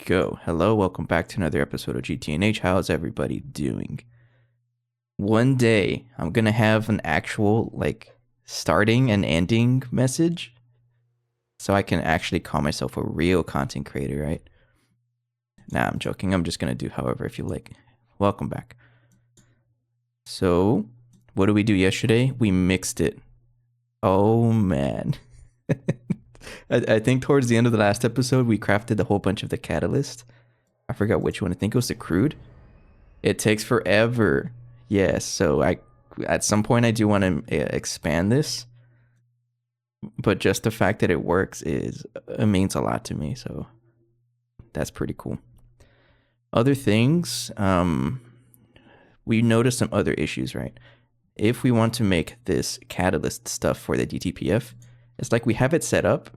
go. Hello, welcome back to another episode of GTNH. How's everybody doing? One day, I'm gonna have an actual, starting and ending message. So I can actually call myself a real content creator, right? Nah, I'm joking. I'm just gonna do however I feel like. Welcome back. So, what did we do yesterday? We mixed it. Oh, man. I think towards the end of the last episode, we crafted a whole bunch of the catalyst. I forgot which one. I think it was the crude. It takes forever. Yes, so at some point I do want to expand this, but just the fact that it works it means a lot to me. So that's pretty cool. Other things, we noticed some other issues, right? If we want to make this catalyst stuff for the DTPF, it's like we have it set up,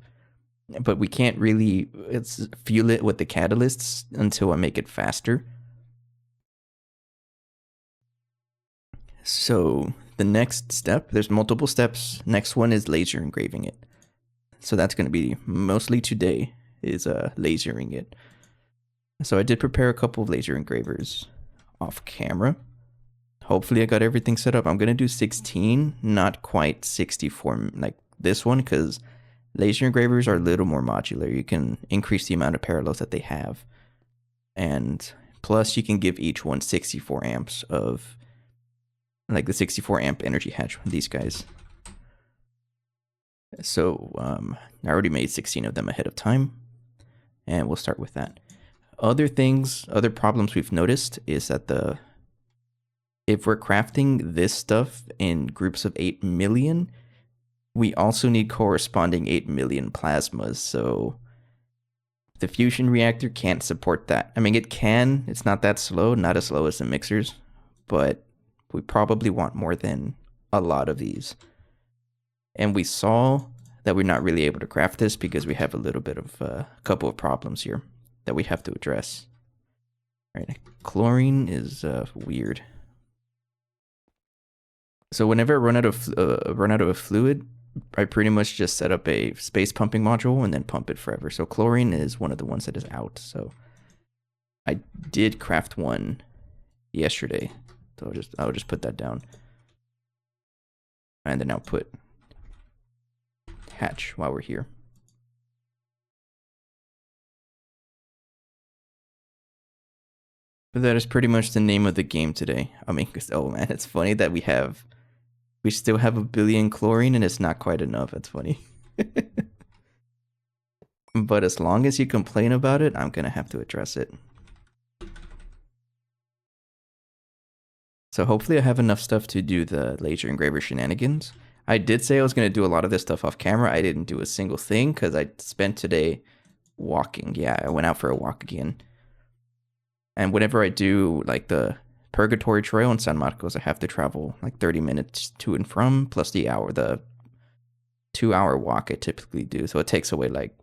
but we can't really fuel it with the catalysts until I make it faster. So the next step, there's multiple steps. Next one is laser engraving it. So that's going to be mostly today is lasering it. So I did prepare a couple of laser engravers off camera. Hopefully I got everything set up. I'm going to do 16, not quite 64 like this one, because laser engravers are a little more modular. You can increase the amount of parallels that they have. And plus you can give each one 64 amps of like the 64 amp energy hatch with these guys. So I already made 16 of them ahead of time, and we'll start with that. Other problems we've noticed is that if we're crafting this stuff in groups of 8 million, we also need corresponding 8 million plasmas. So the fusion reactor can't support that. I mean, it can. It's not that slow, not as slow as the mixers, but we probably want more than a lot of these. And we saw that we're not really able to craft this because we have a little bit of a couple of problems here that we have to address. All right, chlorine is weird. So whenever I run out of a fluid, I pretty much just set up a space pumping module and then pump it forever. So chlorine is one of the ones that is out. So I did craft one yesterday. So I'll just put that down. And then I'll put hatch while we're here. But that is pretty much the name of the game today. I mean, oh man, it's funny that we still have 1 billion chlorine and it's not quite enough. That's funny. But as long as you complain about it, I'm gonna have to address it. So hopefully I have enough stuff to do the laser engraver shenanigans. I did say I was going to do a lot of this stuff off camera. I didn't do a single thing because I spent today walking. Yeah, I went out for a walk again. And whenever I do like the Purgatory Trail in San Marcos, I have to travel like 30 minutes to and from, plus the 2-hour walk I typically do. So it takes away like,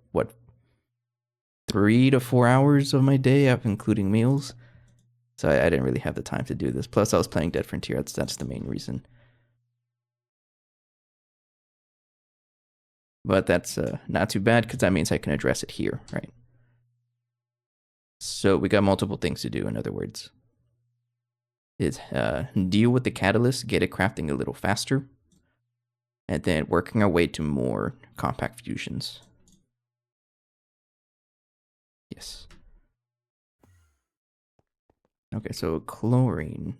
3 to 4 hours of my day, including meals. So I didn't really have the time to do this. Plus I was playing Dead Frontier. That's the main reason. But that's not too bad because that means I can address it here, right? So we got multiple things to do, in other words. Is deal with the catalyst, get it crafting a little faster, and then working our way to more compact fusions. Yes. Okay, so chlorine.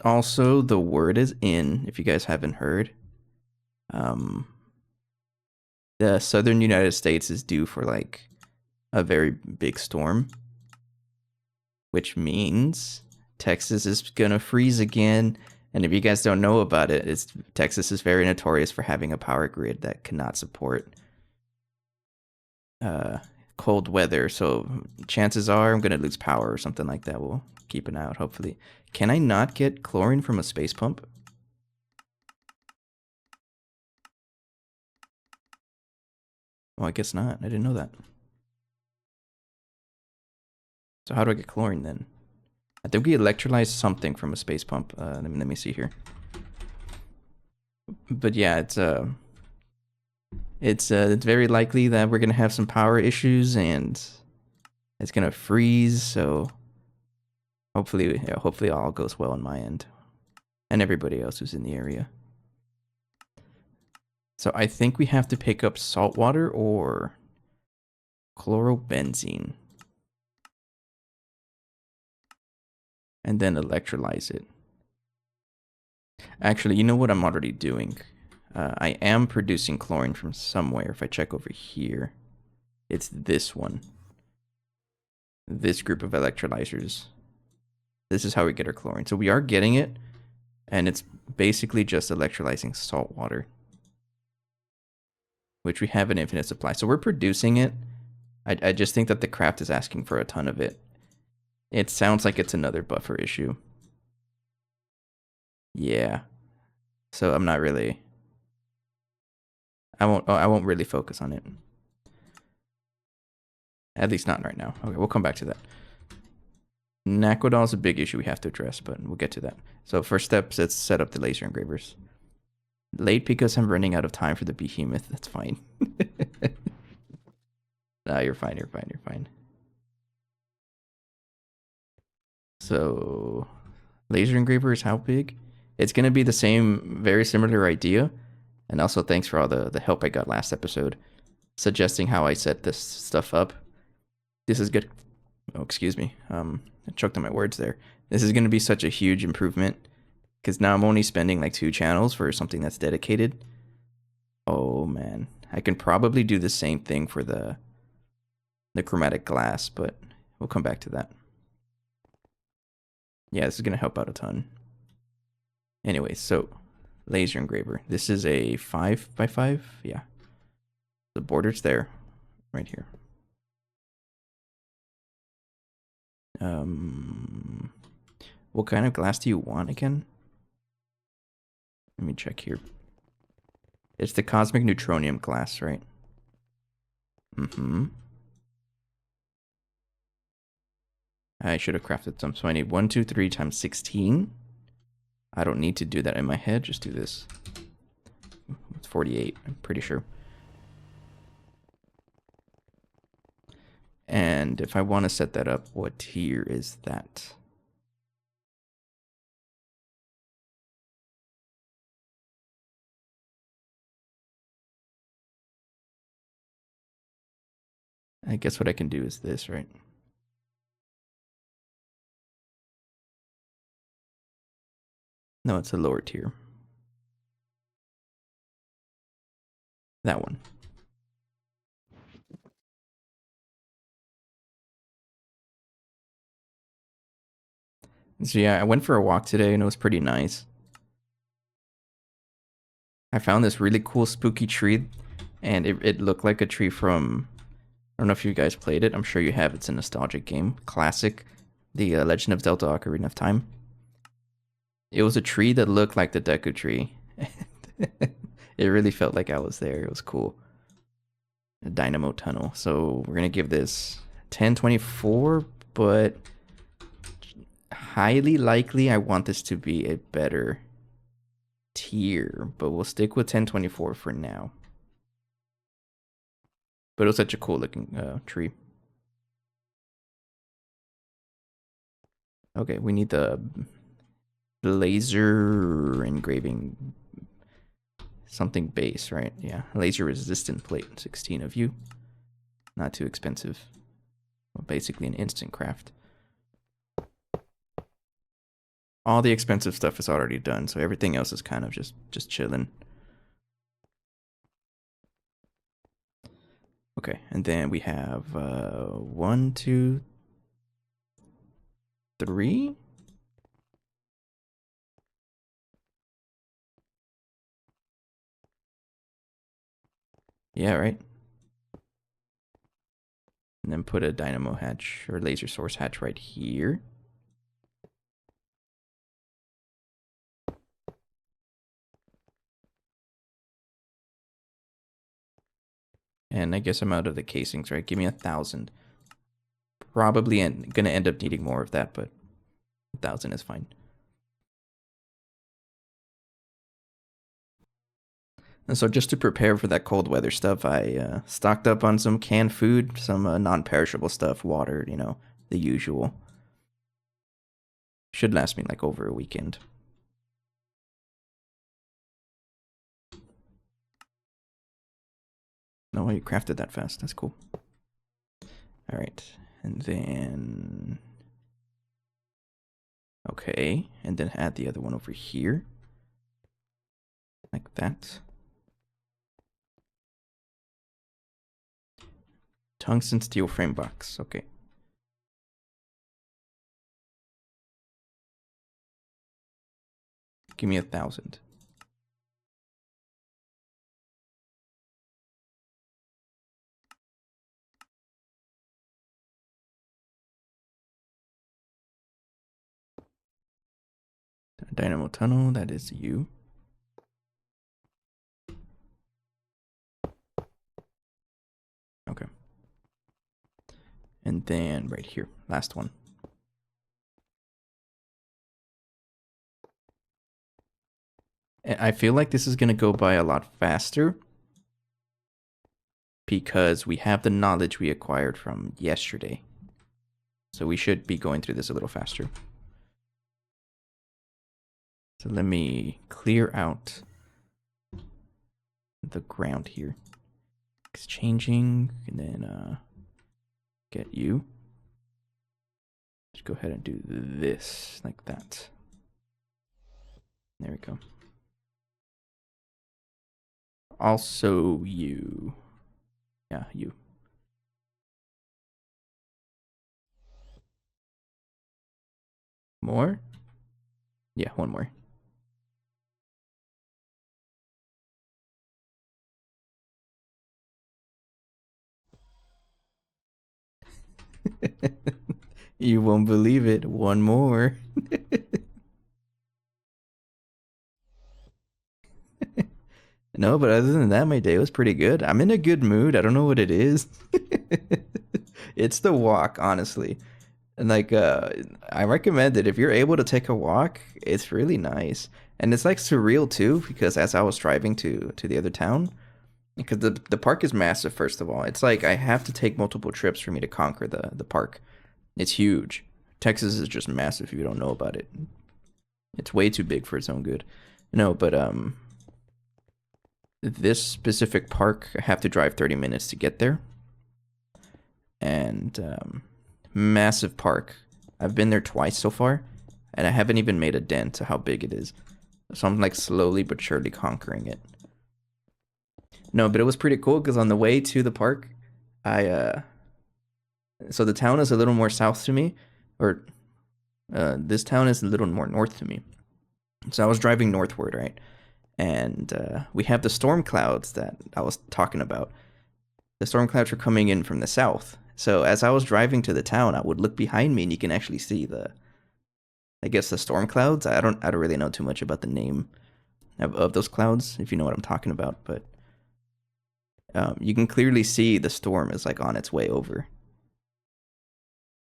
Also, the word is in, if you guys haven't heard. The southern United States is due for like a very big storm, which means Texas is gonna freeze again. And if you guys don't know about it, Texas is very notorious for having a power grid that cannot support cold weather. So chances are I'm gonna lose power or something like that. We'll keep an eye out, hopefully. Can I not get chlorine from a space pump? Well, I guess not. I didn't know that. So how do I get chlorine then? I think we electrolyzed something from a space pump. Let me see here. But yeah, it's very likely that we're gonna have some power issues and it's gonna freeze. So hopefully all goes well on my end and everybody else who's in the area. So I think we have to pick up salt water or chlorobenzene and then electrolyze it. Actually, you know what I'm already doing? I am producing chlorine from somewhere. If I check over here, it's this one. This group of electrolyzers. This is how we get our chlorine. So we are getting it, and it's basically just electrolyzing salt water, which we have an infinite supply. So we're producing it. I just think that the craft is asking for a ton of it. It sounds like it's another buffer issue. Yeah. So I'm not really... I won't really focus on it. At least not right now. Okay, we'll come back to that. Naquadol is a big issue we have to address, but we'll get to that. So first steps, let's set up the laser engravers. Late because I'm running out of time for the behemoth. That's fine. Nah, you're fine, you're fine, you're fine. So laser engravers, how big? It's going to be the same, very similar idea. And also thanks for all the help I got last episode, suggesting how I set this stuff up. This is good. Oh, excuse me. I choked on my words there. This is going to be such a huge improvement because now I'm only spending like 2 channels for something that's dedicated. Oh man, I can probably do the same thing for the chromatic glass, but we'll come back to that. Yeah, this is going to help out a ton. Anyway, so laser engraver. This is a 5x5. Yeah. The border's there, right here. What kind of glass do you want again? Let me check here. It's the cosmic neutronium glass, right? Mm-hmm. I should have crafted some. So I need 1, 2, 3 times 16. I don't need to do that in my head. Just do this. It's 48, I'm pretty sure. And if I want to set that up, what tier is that? I guess what I can do is this, right? No, it's a lower tier. That one. So yeah, I went for a walk today and it was pretty nice. I found this really cool spooky tree and it looked like a tree from... I don't know if you guys played it. I'm sure you have. It's a nostalgic game. Classic. The Legend of Zelda Ocarina of Time. It was a tree that looked like the Deku tree. It really felt like I was there. It was cool. A dynamo tunnel. So we're going to give this 1024, but highly likely I want this to be a better tier, but we'll stick with 1024 for now. But it was such a cool looking tree. Okay, we need the laser engraving something base, right? Yeah, laser resistant plate, 16 of you. Not too expensive. Well, basically an instant craft. All the expensive stuff is already done, so everything else is kind of just chilling. Okay, and then we have 1, 2, 3. Yeah, right. And then put a dynamo hatch or laser source hatch right here. And I guess I'm out of the casings, right? Give me 1,000. Probably gonna end up needing more of that, but 1,000 is fine. And so just to prepare for that cold weather stuff, I stocked up on some canned food, some non-perishable stuff, water, the usual. Should last me like over a weekend. No, you crafted that fast. That's cool. All right. And then... Okay. And then add the other one over here. Like that. Tungsten steel frame box. Okay. Give me 1,000. Dynamo tunnel, that is you. Okay. And then right here, last one. I feel like this is going to go by a lot faster because we have the knowledge we acquired from yesterday. So we should be going through this a little faster. So let me clear out the ground here. Exchanging, and then get you. Just go ahead and do this, like that. There we go. Also you. Yeah, you. More? Yeah, one more. You won't believe it. One more. No, but other than that, my day was pretty good. I'm in a good mood. I don't know what it is. It's the walk, honestly. And like I recommend it if you're able to take a walk, it's really nice. And it's like surreal too, because as I was driving to the other town, because the park is massive, first of all. It's like I have to take multiple trips for me to conquer the park. It's huge. Texas is just massive if you don't know about it. It's way too big for its own good. No, but this specific park, I have to drive 30 minutes to get there. And massive park. I've been there twice so far, and I haven't even made a dent to how big it is. So I'm like slowly but surely conquering it. No, but it was pretty cool because on the way to the park, I so the town is a little more south to me, or this town is a little more north to me. So I was driving northward, right? And we have the storm clouds that I was talking about. The storm clouds were coming in from the south. So as I was driving to the town, I would look behind me and you can actually see I guess the storm clouds. I don't really know too much about the name of those clouds, if you know what I'm talking about, but you can clearly see the storm is like on its way over.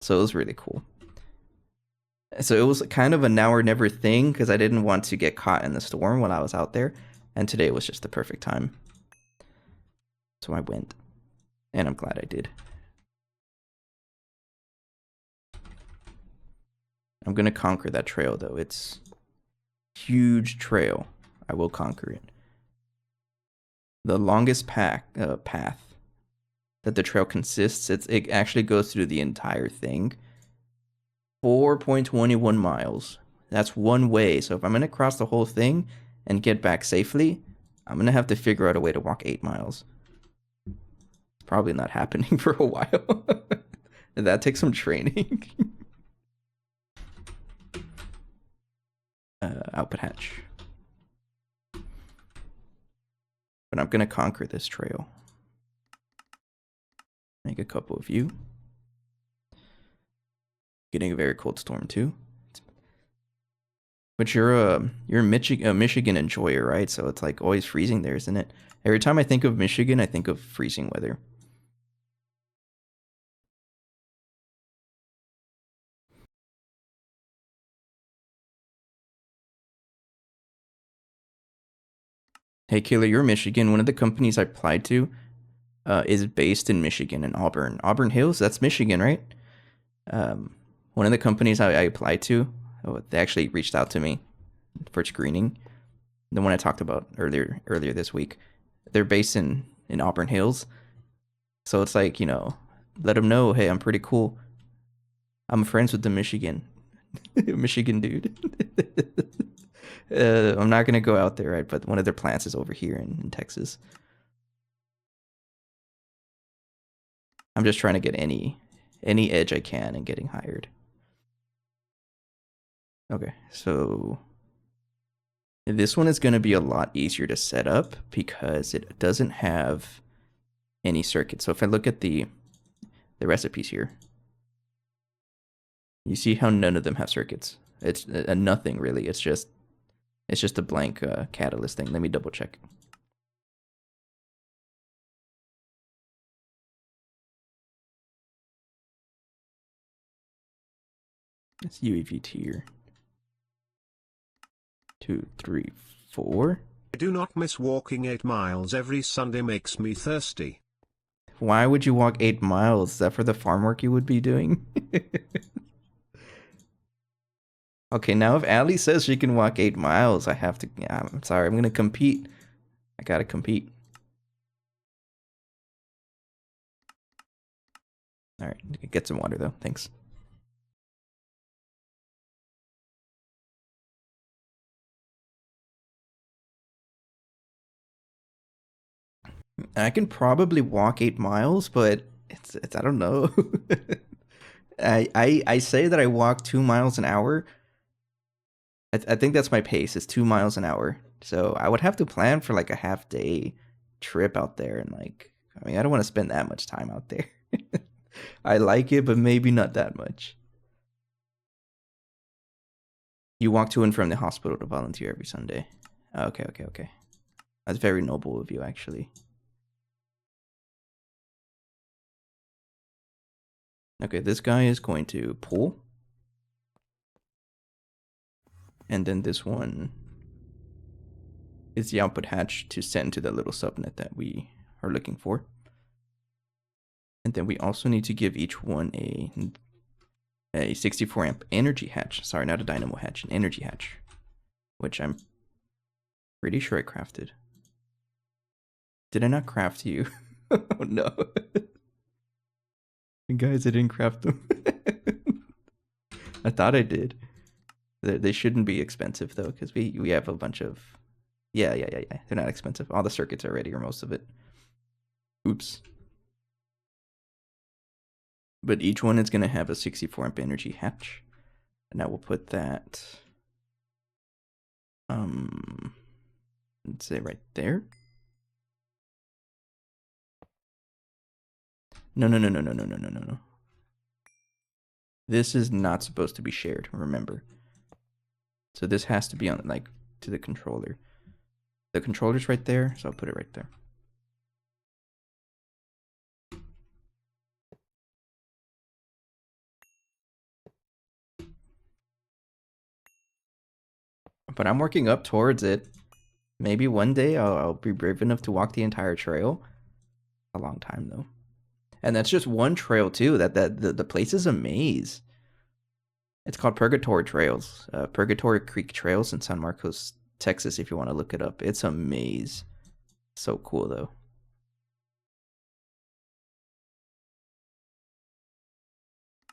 So it was really cool. So it was kind of a now or never thing because I didn't want to get caught in the storm when I was out there, and today was just the perfect time. So I went, and I'm glad I did. I'm gonna conquer that trail though. It's huge trail. I will conquer it. The longest path that the trail consists, it actually goes through the entire thing. 4.21 miles. That's one way. So if I'm gonna cross the whole thing and get back safely, I'm gonna have to figure out a way to walk 8 miles. It's probably not happening for a while. That takes some training. Output hatch. But I'm gonna conquer this trail. Make a couple of you. Getting a very cold storm too. But you're a Michigan enjoyer, right? So it's like always freezing there, isn't it? Every time I think of Michigan, I think of freezing weather. Hey, Kayla, you're Michigan. One of the companies I applied to is based in Michigan in Auburn. Auburn Hills, that's Michigan, right? One of the companies I applied to, they actually reached out to me for screening. The one I talked about earlier this week. They're based in Auburn Hills. So it's like, let them know, hey, I'm pretty cool. I'm friends with the Michigan dude. I'm not gonna go out there, right? But one of their plants is over here in Texas. I'm just trying to get any edge I can in getting hired. Okay, so this one is going to be a lot easier to set up because it doesn't have any circuits. So if I look at the recipes here, you see how none of them have circuits. It's nothing really. It's just a blank catalyst thing. Let me double check. It's UEV tier 2, 3, 4. I do not miss walking 8 miles every Sunday, makes me thirsty. Why would you walk 8 miles? Is that for the farm work you would be doing? Okay, now if Allie says she can walk 8 miles, I have to. Yeah, I'm sorry. I'm going to compete. I got to compete. All right, get some water though. Thanks. I can probably walk 8 miles, but it's I don't know. I say that I walk 2 miles an hour. I think that's my pace. It's 2 miles an hour. So I would have to plan for like a half day trip out there, and I don't want to spend that much time out there. I like it, but maybe not that much. You walk to and from the hospital to volunteer every Sunday. Okay. That's very noble of you, actually. Okay, this guy is going to pull. And then this one is the output hatch to send to the little subnet that we are looking for. And then we also need to give each one a 64 amp energy hatch. Sorry, not a dynamo hatch, an energy hatch. Which I'm pretty sure I crafted. Did I not craft you? Oh no. Guys, I didn't craft them. I thought I did. They shouldn't be expensive though, because we have a bunch of. Yeah. They're not expensive. All the circuits are ready, or most of it. Oops. But each one is going to have a 64 amp energy hatch. And I will put that. Let's say right there. No. This is not supposed to be shared, remember. So this has to be on, to the controller. The controller's right there, so I'll put it right there. But I'm working up towards it. Maybe one day I'll be brave enough to walk the entire trail. A long time though. And that's just one trail too. The place is a maze. It's called Purgatory Trails. Purgatory Creek Trails in San Marcos, Texas, if you want to look it up. It's a maze. So cool though.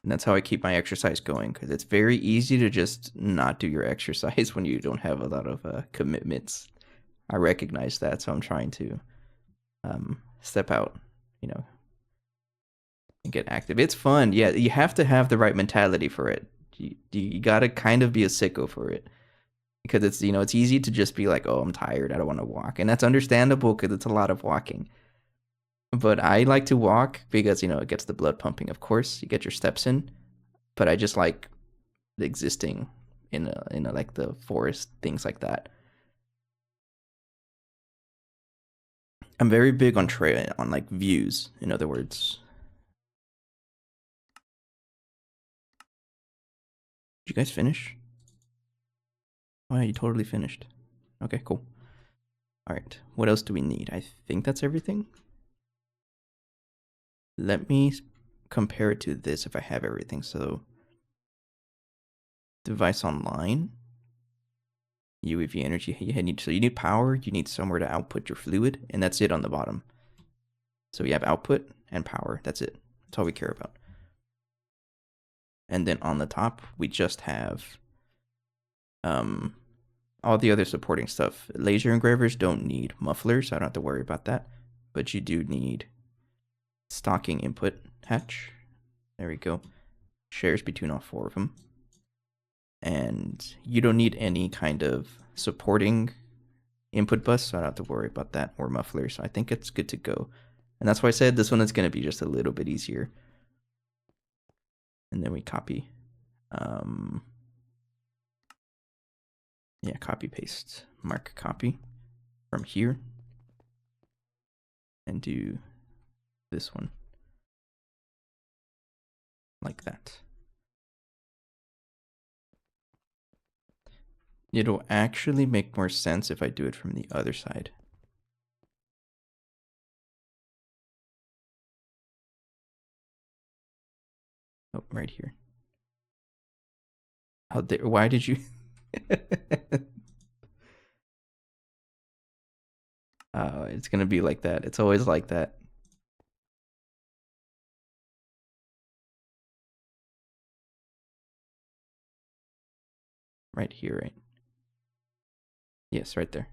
And that's how I keep my exercise going, because it's very easy to just not do your exercise when you don't have a lot of commitments. I recognize that, so I'm trying to step out, and get active. It's fun. Yeah, you have to have the right mentality for it. You gotta kind of be a sicko for it, because it's easy to just be like, oh, I'm tired, I don't want to walk, and that's understandable because it's a lot of walking. But I like to walk because it gets the blood pumping. Of course, you get your steps in, but I just like existing in a like the forest, things like that. I'm very big on like views. In other words, did you guys finish? Oh yeah, you totally finished. Okay, cool. All right, what else do we need? I think that's everything. Let me compare it to this if I have everything. So device online, UEV energy, so you need power, you need somewhere to output your fluid, and that's it on the bottom. So we have output and power, that's it. That's all we care about. And then on the top, we just have all the other supporting stuff. Laser engravers don't need mufflers, so I don't have to worry about that. But you do need stocking input hatch. There we go. Shares between all 4 of them. And you don't need any kind of supporting input bus, so I don't have to worry about that, or mufflers. So I think it's good to go. And that's why I said this one is going to be just a little bit easier. And then we copy. Yeah, copy paste. Mark copy from here. And do this one. Like that. It'll actually make more sense if I do it from the other side. Oh, right here. How dare, why did you? Oh, it's gonna be like that. It's always like that. Right here, right? Yes, right there.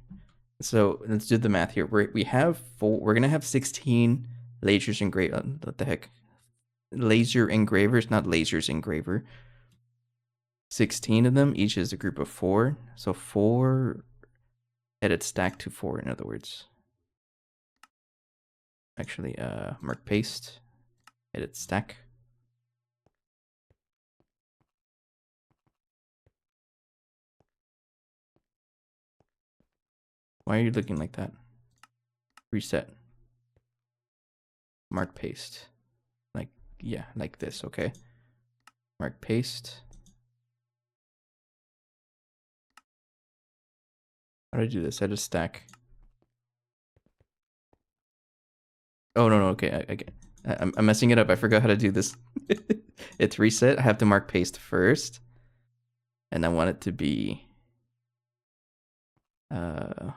So let's do the math here. We're gonna have 16 lasers engraver. What the heck? Laser engravers, not lasers engraver. 16 of them. Each is a group of 4. So 4 edit stack to 4, in other words. Actually, mark paste, edit stack. Why are you looking like that? Reset. Mark paste. Like, yeah, like this, okay? Mark paste. How do I do this? Edit stack. Oh, no, okay. I'm messing it up. I forgot how to do this. It's reset. I have to mark paste first. And I want it to be 1,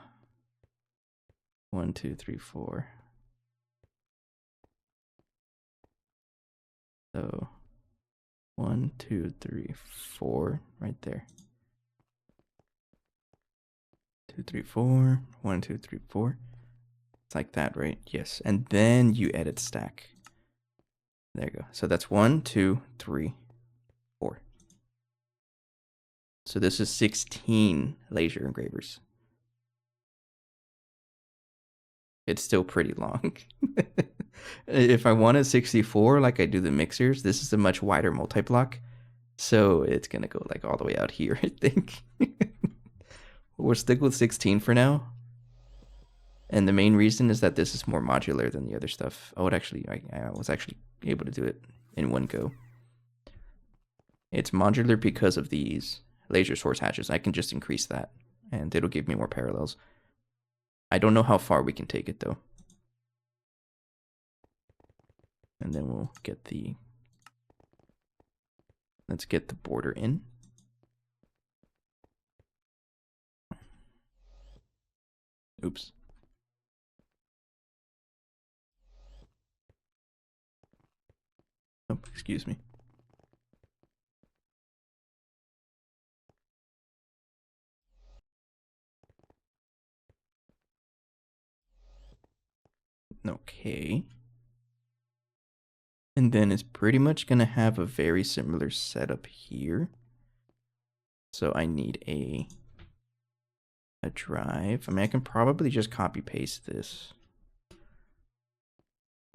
2, 3, 4. So 1, 2, 3, 4 right there. 2, 3, 4. 1, 2, 3, 4. It's like that, right? Yes. And then you edit stack. There you go. So that's 1, 2, 3, 4. So this is 16 laser engravers. It's still pretty long. If I wanted 64 like I do the mixers, this is a much wider multi-block. So it's going to go like all the way out here, I think. We'll stick with 16 for now. And the main reason is that this is more modular than the other stuff. Oh, I was actually able to do it in one go. It's modular because of these laser source hatches. I can just increase that and it'll give me more parallels. I don't know how far we can take it though. And then we'll get let's get the border in. Oops. Oh, excuse me. Okay. And then it's pretty much going to have a very similar setup here. So I need a drive. I mean, I can probably just copy paste this.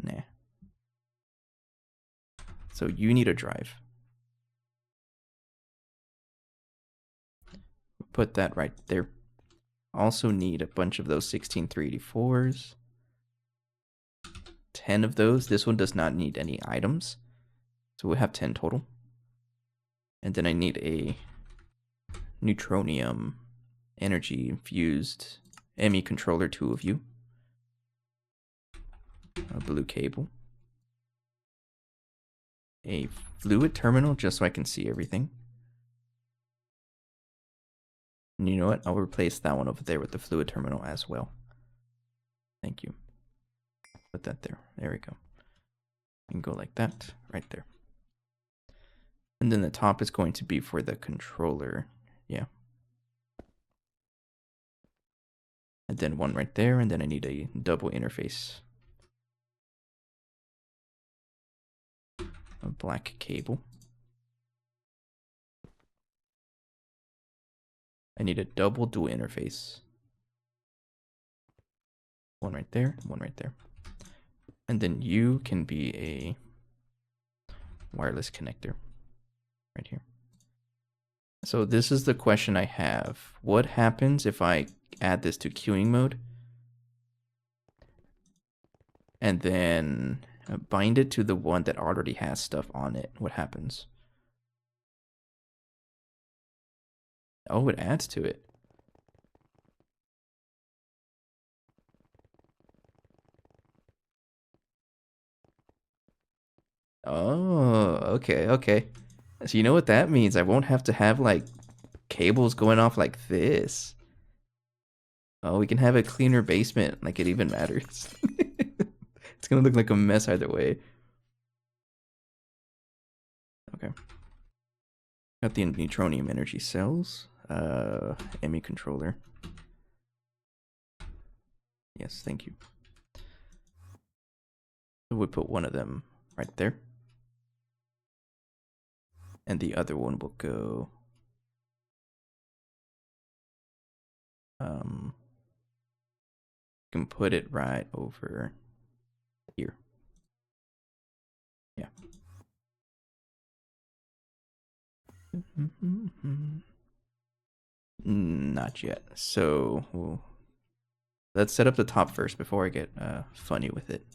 Nah. So you need a drive. Put that right there. Also need a bunch of those 16 384s. 10 of those. This one does not need any items. So we'll have 10 total. And then I need a neutronium energy infused ME controller, 2 of you. A blue cable. A fluid terminal, just so I can see everything. And you know what? I'll replace that one over there with the fluid terminal as well. Thank you. Put that there. There we go. You can go like that, right there. And then the top is going to be for the controller. Yeah. And then one right there, and then I need a double interface. A black cable. I need a double dual interface. One right there, one right there. And then you can be a wireless connector right here. So this is the question I have. What happens if I add this to queuing mode and then bind it to the one that already has stuff on it? What happens? Oh, it adds to it. Oh, okay, okay. So you know what that means? I won't have to have like cables going off like this. Oh, we can have a cleaner basement, like it even matters. It's gonna look like a mess either way. Okay. Got the neutronium energy cells. ME controller. Yes, thank you. So we put one of them right there. And the other one will go can put it right over here. Yeah. Not yet. So let's set up the top first before I get funny with it.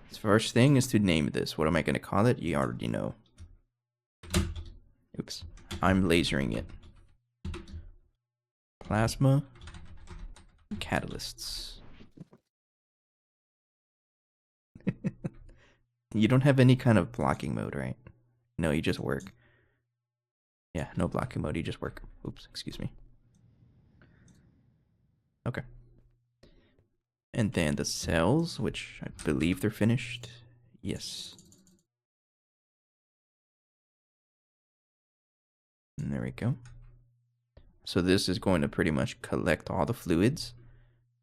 The first thing is to name this. What am I going to call it? You already know. Oops. I'm lasering it. Plasma catalysts. You don't have any kind of blocking mode, right? No, you just work. Yeah, no blocking mode, you just work. Oops, excuse me. Okay. And then the cells, which I believe they're finished. Yes. And there we go. So this is going to pretty much collect all the fluids.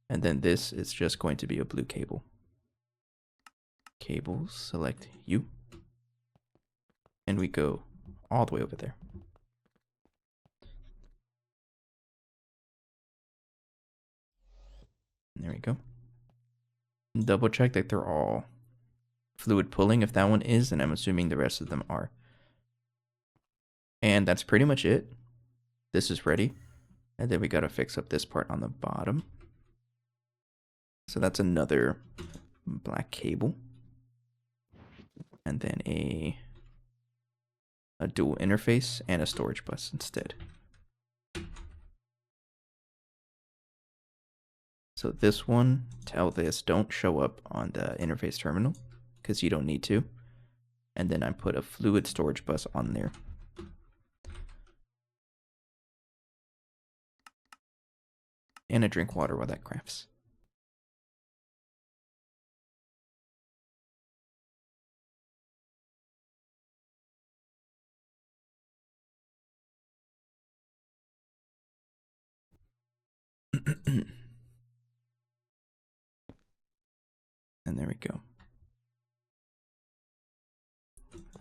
And then this is just going to be a blue cable. Cables, select U. And we go all the way over there. And there we go. Double check that they're all fluid pulling. If that one is, then I'm assuming the rest of them are. And that's pretty much it. This is ready. And then we got to fix up this part on the bottom. So that's another black cable. And then a dual interface and a storage bus instead. So this one, tell this, don't show up on the interface terminal because you don't need to. And then I put a fluid storage bus on there. And I drink water while that crafts. And there we go.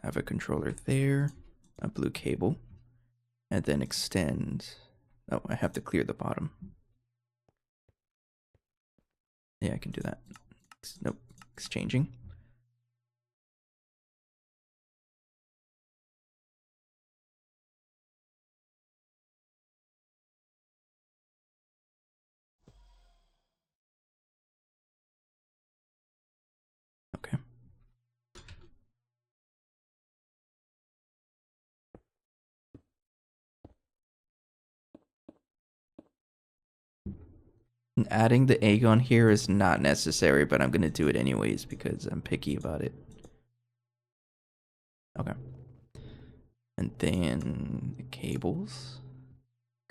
I have a controller there, a blue cable, and then extend. Oh, I have to clear the bottom. Yeah, I can do that. Nope, exchanging. Okay. Adding the egg on here is not necessary, but I'm going to do it anyways because I'm picky about it. Okay. And then the cables.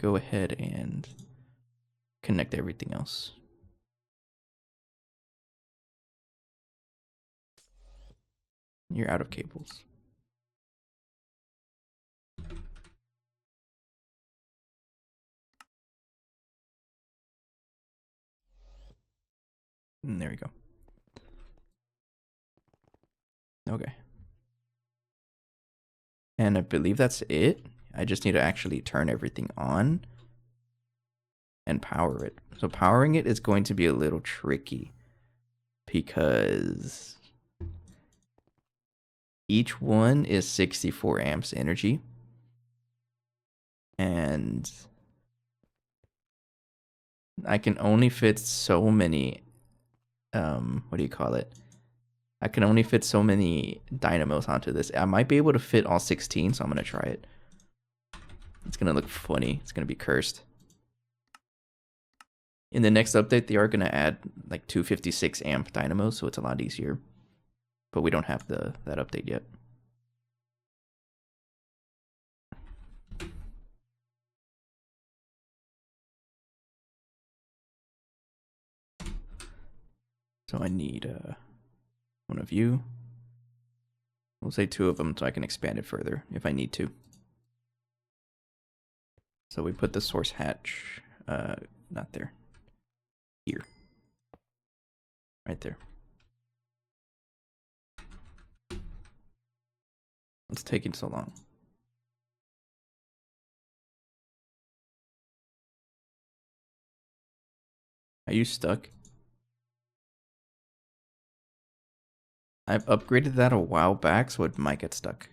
Go ahead and connect everything else. You're out of cables. And there we go. Okay. And I believe that's it. I just need to actually turn everything on and power it. So powering it is going to be a little tricky because each one is 64 amps energy. And I can only fit so many, what do you call it? I can only fit so many dynamos onto this. I might be able to fit all 16, so I'm going to try it. It's going to look funny. It's going to be cursed. In the next update, they are going to add like 256 amp dynamos, so it's a lot easier. But we don't have that update yet. So I need one of you. We'll say 2 of them so I can expand it further if I need to. So we put the source hatch, not there, here, right there. It's taking so long. Are you stuck? I've upgraded that a while back, so it might get stuck.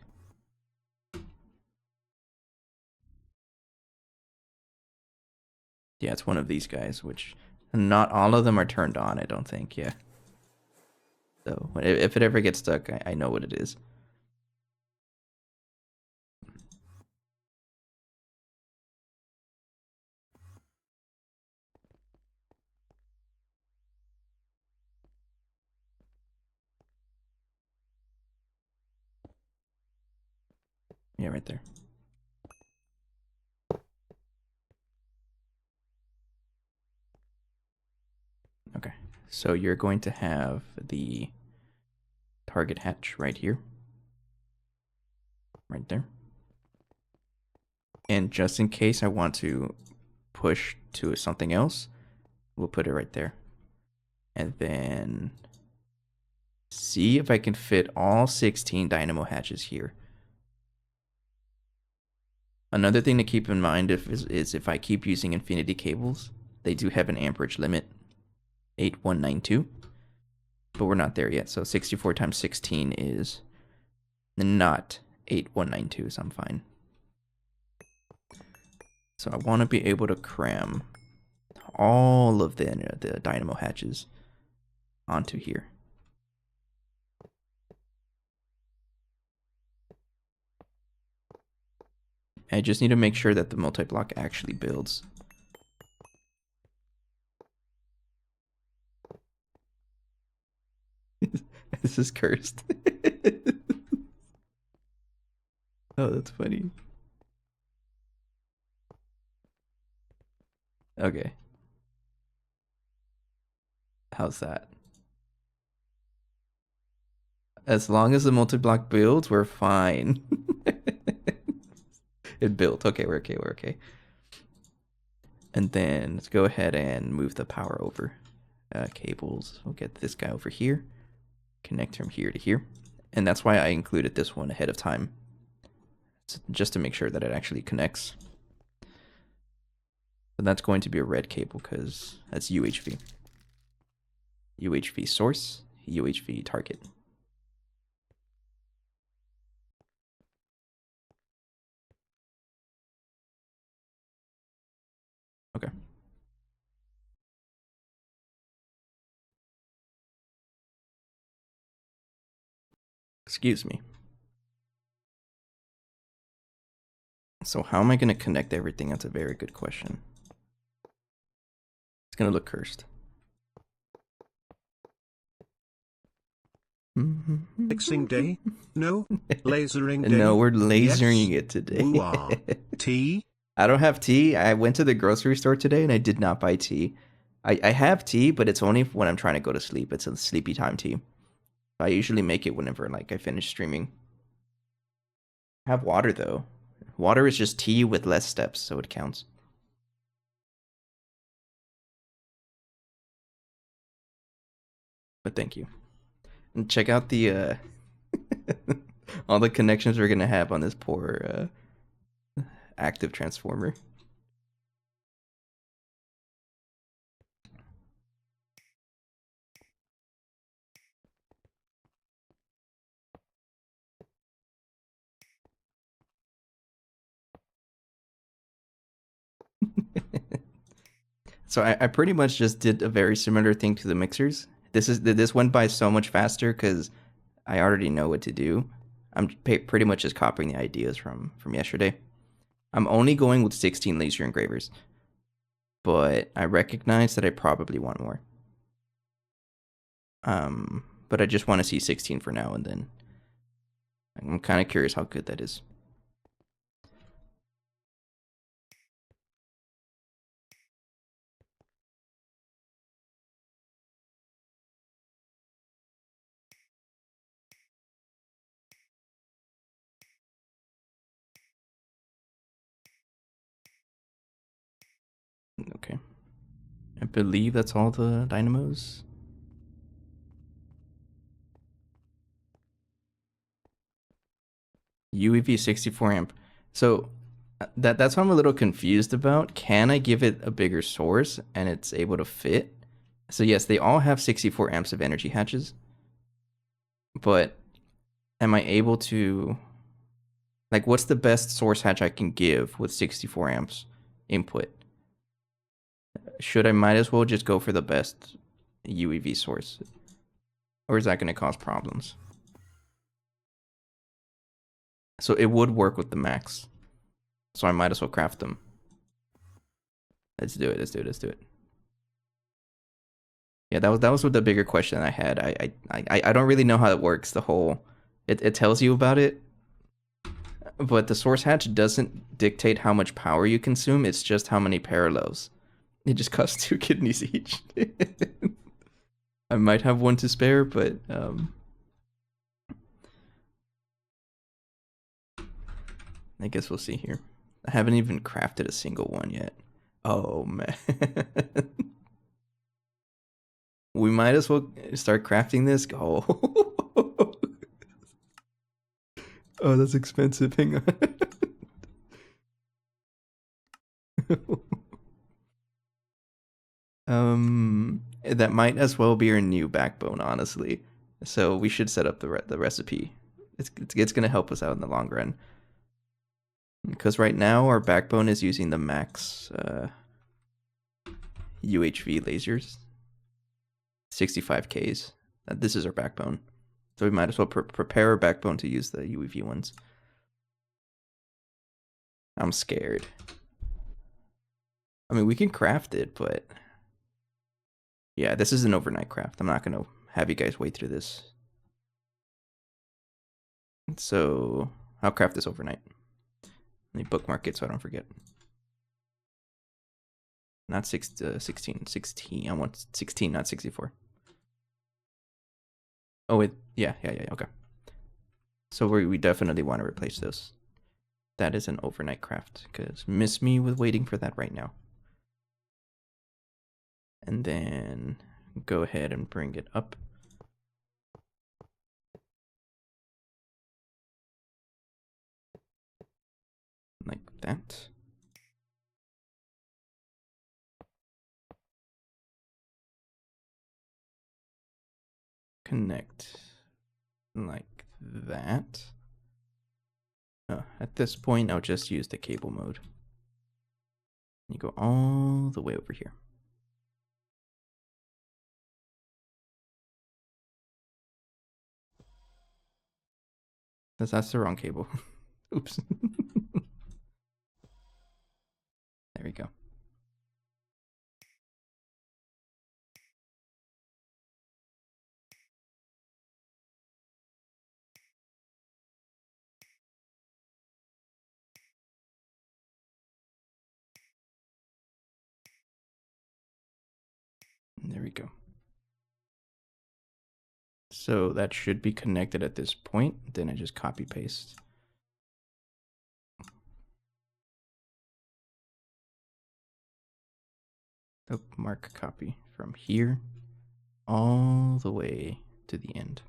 Yeah, it's one of these guys, which not all of them are turned on, I don't think, yeah. So if it ever gets stuck, I know what it is. Yeah, right there. Okay, so you're going to have the target hatch right here. Right there. And just in case I want to push to something else, we'll put it right there. And then see if I can fit all 16 dynamo hatches here. Another thing to keep in mind is if I keep using infinity cables, they do have an amperage limit, 8192, but we're not there yet. So 64 times 16 is not 8192, so I'm fine. So I want to be able to cram all of the dynamo hatches onto here. I just need to make sure that the multi-block actually builds. This is cursed. Oh, that's funny. Okay. How's that? As long as the multi-block builds, we're fine. It built. Okay, we're okay, we're okay. And then let's go ahead and move the power over. Cables. We'll get this guy over here. Connect from here to here. And that's why I included this one ahead of time. Just to make sure that it actually connects. And that's going to be a red cable because that's UHV. UHV source, UHV target. Okay. Excuse me. So how am I going to connect everything? That's a very good question. gonna look cursed. Mixing day? No. Lasering day? No, we're lasering Yes. it today. Woo-ah. Tea? I don't have tea. I went to the grocery store today and I did not buy tea. I have tea, but it's only when I'm trying to go to sleep. It's a sleepy time tea. I usually make it whenever like I finish streaming. I have water though. Water is just tea with less steps, so it counts. But thank you. And check out the all the connections we're gonna have on this poor active transformer. So I pretty much just did a very similar thing to the mixers. This went by so much faster because I already know what to do. I'm pretty much just copying the ideas from yesterday. I'm only going with 16 laser engravers, but I recognize that I probably want more. But I just want to see 16 for now, and then I'm kind of curious how good that is. Okay. I believe that's all the dynamos. UEV 64 amp. So that's what I'm a little confused about. Can I give it a bigger source and it's able to fit? So yes, they all have 64 amps of energy hatches. But am I able to, like, what's the best source hatch I can give with 64 amps input? Should I might as well just go for the best UEV source? Or is that going to cause problems? So it would work with the max. So I might as well craft them. Let's do it. Yeah, that was what the bigger question I had. I don't really know how it works. The whole it tells you about it, but the source hatch doesn't dictate how much power you consume. It's just how many parallels. It just costs 2 kidneys each. I might have one to spare, but I guess we'll see here. I haven't even crafted a single one yet. Oh man. We might as well start crafting this. Oh. Oh, that's expensive. Hang on. That might as well be our new backbone, honestly. So we should set up the recipe. It's gonna help us out in the long run. Because right now our backbone is using the max UHV lasers, 65Ks. This is our backbone, so we might as well prepare our backbone to use the UEV ones. I'm scared. I mean, we can craft it, but yeah, this is an overnight craft. I'm not gonna have you guys wait through this. So I'll craft this overnight. Let me bookmark it so I don't forget. Not 16. I want 16, not 64. Oh, wait. Yeah. Okay. So we definitely want to replace those. That is an overnight craft, because miss me with waiting for that right now. And then go ahead and bring it up. Like that. Connect like that. At this point, I'll just use the cable mode. You go all the way over here. That's the wrong cable. Oops. There we go. There we go. So that should be connected at this point. Then I just copy paste. Oh, mark copy from here all the way to the end.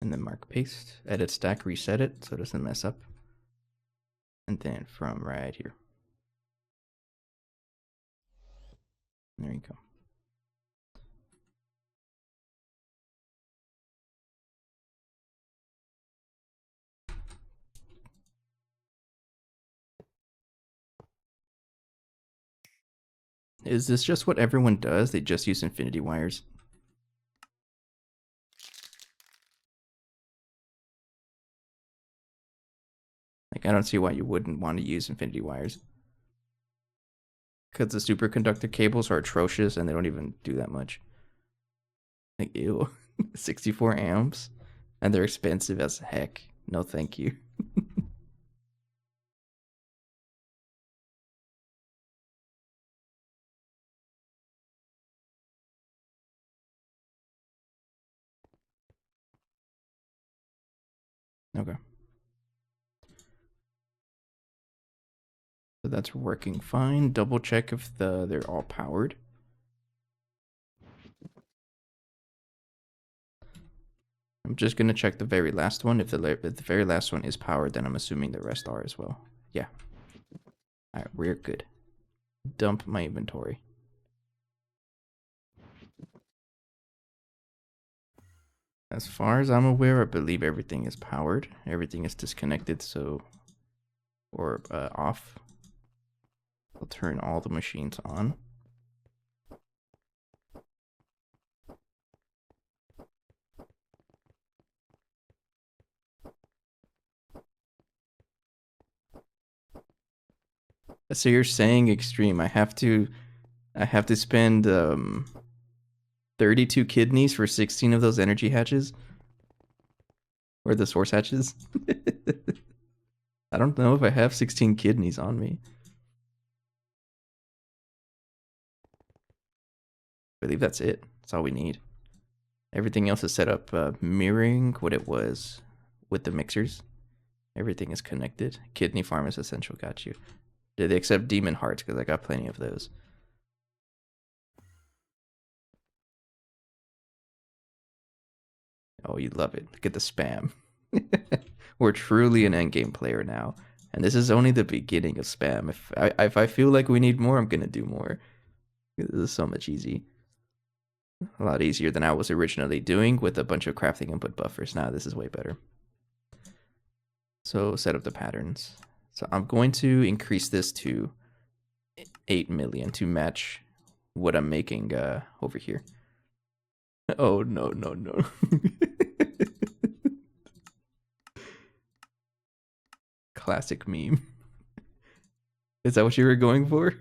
And then mark paste, edit stack, reset it so it doesn't mess up. And then from right here. There you go. Is this just what everyone does? They just use infinity wires? Like, I don't see why you wouldn't want to use infinity wires. Because the superconductor cables are atrocious and they don't even do that much. Like, ew. 64 amps? And they're expensive as heck. No, thank you. Okay. So that's working fine. Double check if they're all powered. I'm just gonna check the very last one. If the very last one is powered, then I'm assuming the rest are as well. Yeah. All right, we're good. Dump my inventory. As far as I'm aware, I believe everything is powered. Everything is disconnected, so or off. I'll turn all the machines on. So you're saying extreme. I have to spend 32 kidneys for 16 of those energy hatches? Or the source hatches? I don't know if I have 16 kidneys on me. I believe that's it. That's all we need. Everything else is set up mirroring what it was with the mixers. Everything is connected. Kidney farm is essential. Got you. Did they accept demon hearts? Because I got plenty of those. Oh, you love it. Look at the spam. We're truly an endgame player now. And this is only the beginning of spam. If I feel like we need more, I'm going to do more. This is so much easy. A lot easier than I was originally doing with a bunch of crafting input buffers. Now this is way better. So set up the patterns. So I'm going to increase this to 8 million to match what I'm making over here. Oh, no, no, no. Classic meme. Is that what you were going for?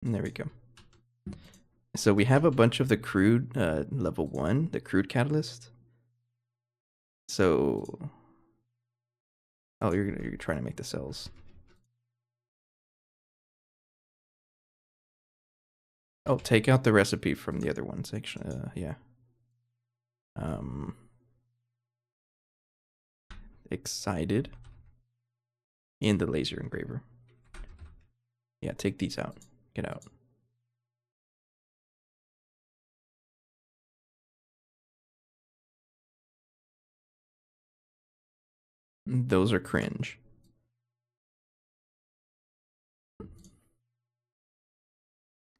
There we go. So we have a bunch of the crude level 1, the crude catalyst. So, oh, you're trying to make the cells. Oh, take out the recipe from the other ones. Actually, yeah. Excited in the laser engraver. Yeah, take these out. Get out. Those are cringe.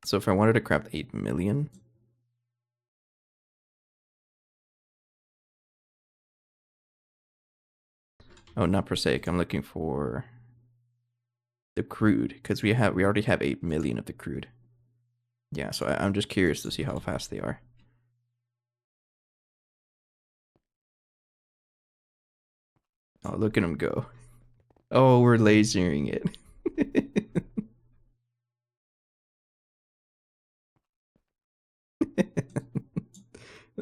So if I wanted to craft 8 million. Oh, not prosaic. I'm looking for the crude because we already have 8 million of the crude. Yeah, so I'm just curious to see how fast they are. Oh, look at them go. Oh, we're lasering it.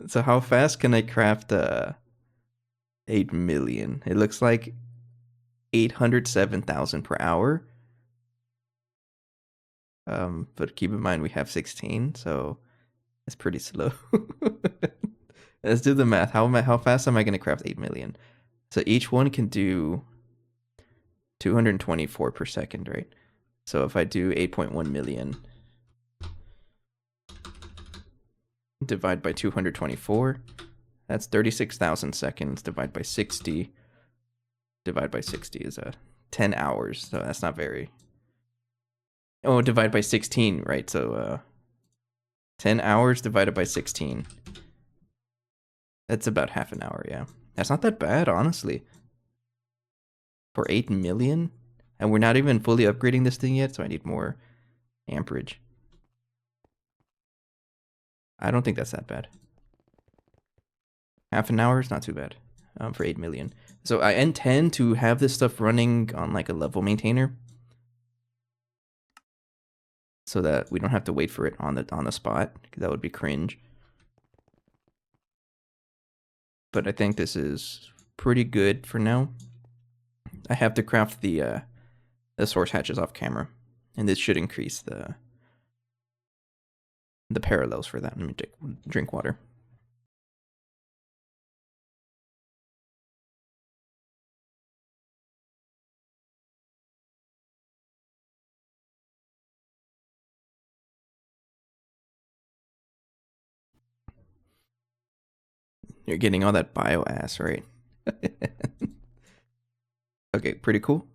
So how fast can I craft 8 million? It looks like 807,000 per hour. But keep in mind we have 16, so it's pretty slow. Let's do the math. How fast am I going to craft 8 million? So each one can do 224 per second, right? So if I do 8.1 million divide by 224, that's 36,000 seconds. Divide by 60. Divide by 60 is 10 hours. So that's not very. Oh, divide by 16, right? So 10 hours divided by 16. That's about half an hour, yeah. That's not that bad, honestly. For 8 million? And we're not even fully upgrading this thing yet, so I need more amperage. I don't think that's that bad. Half an hour is not too bad for 8 million. So I intend to have this stuff running on like a level maintainer, so that we don't have to wait for it on the spot, because that would be cringe. But I think this is pretty good for now. I have to craft the source hatches off camera, and this should increase the parallels for that. Let me drink water. You're getting all that bio ass, right? Okay, pretty cool.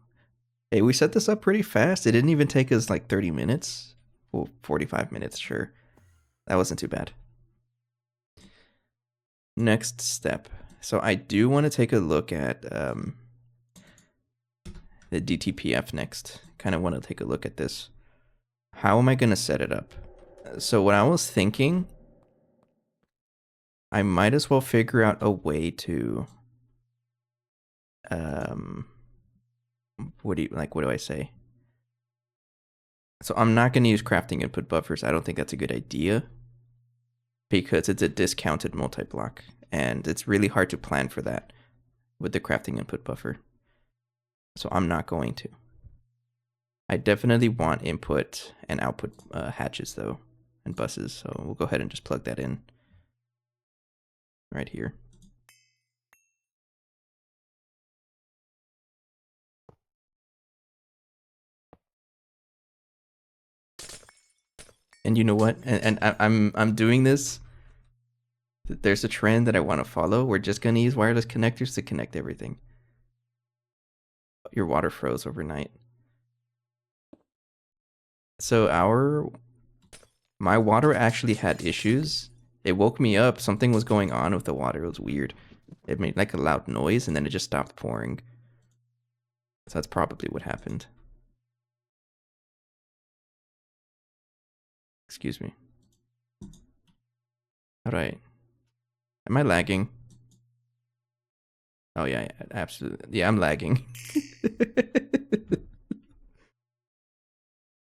Hey, we set this up pretty fast. It didn't even take us like 30 minutes. Well, 45 minutes, sure. That wasn't too bad. Next step. So I do want to take a look at the DTPF next. Kind of want to take a look at this. How am I going to set it up? So what I was thinking, I might as well figure out a way to what do I say? So I'm not going to use crafting input buffers. I don't think that's a good idea, because it's a discounted multi-block, and it's really hard to plan for that with the crafting input buffer. So I'm not going to. I definitely want input and output hatches though, and buses. So we'll go ahead and just plug that in right here. And you know what? And I'm doing this. There's a trend that I want to follow. We're just gonna use wireless connectors to connect everything. Your water froze overnight. So my water actually had issues. It woke me up. Something was going on with the water. It was weird. It made like a loud noise, and then it just stopped pouring. So that's probably what happened. Excuse me. All right. Am I lagging? Oh yeah, absolutely. Yeah, I'm lagging.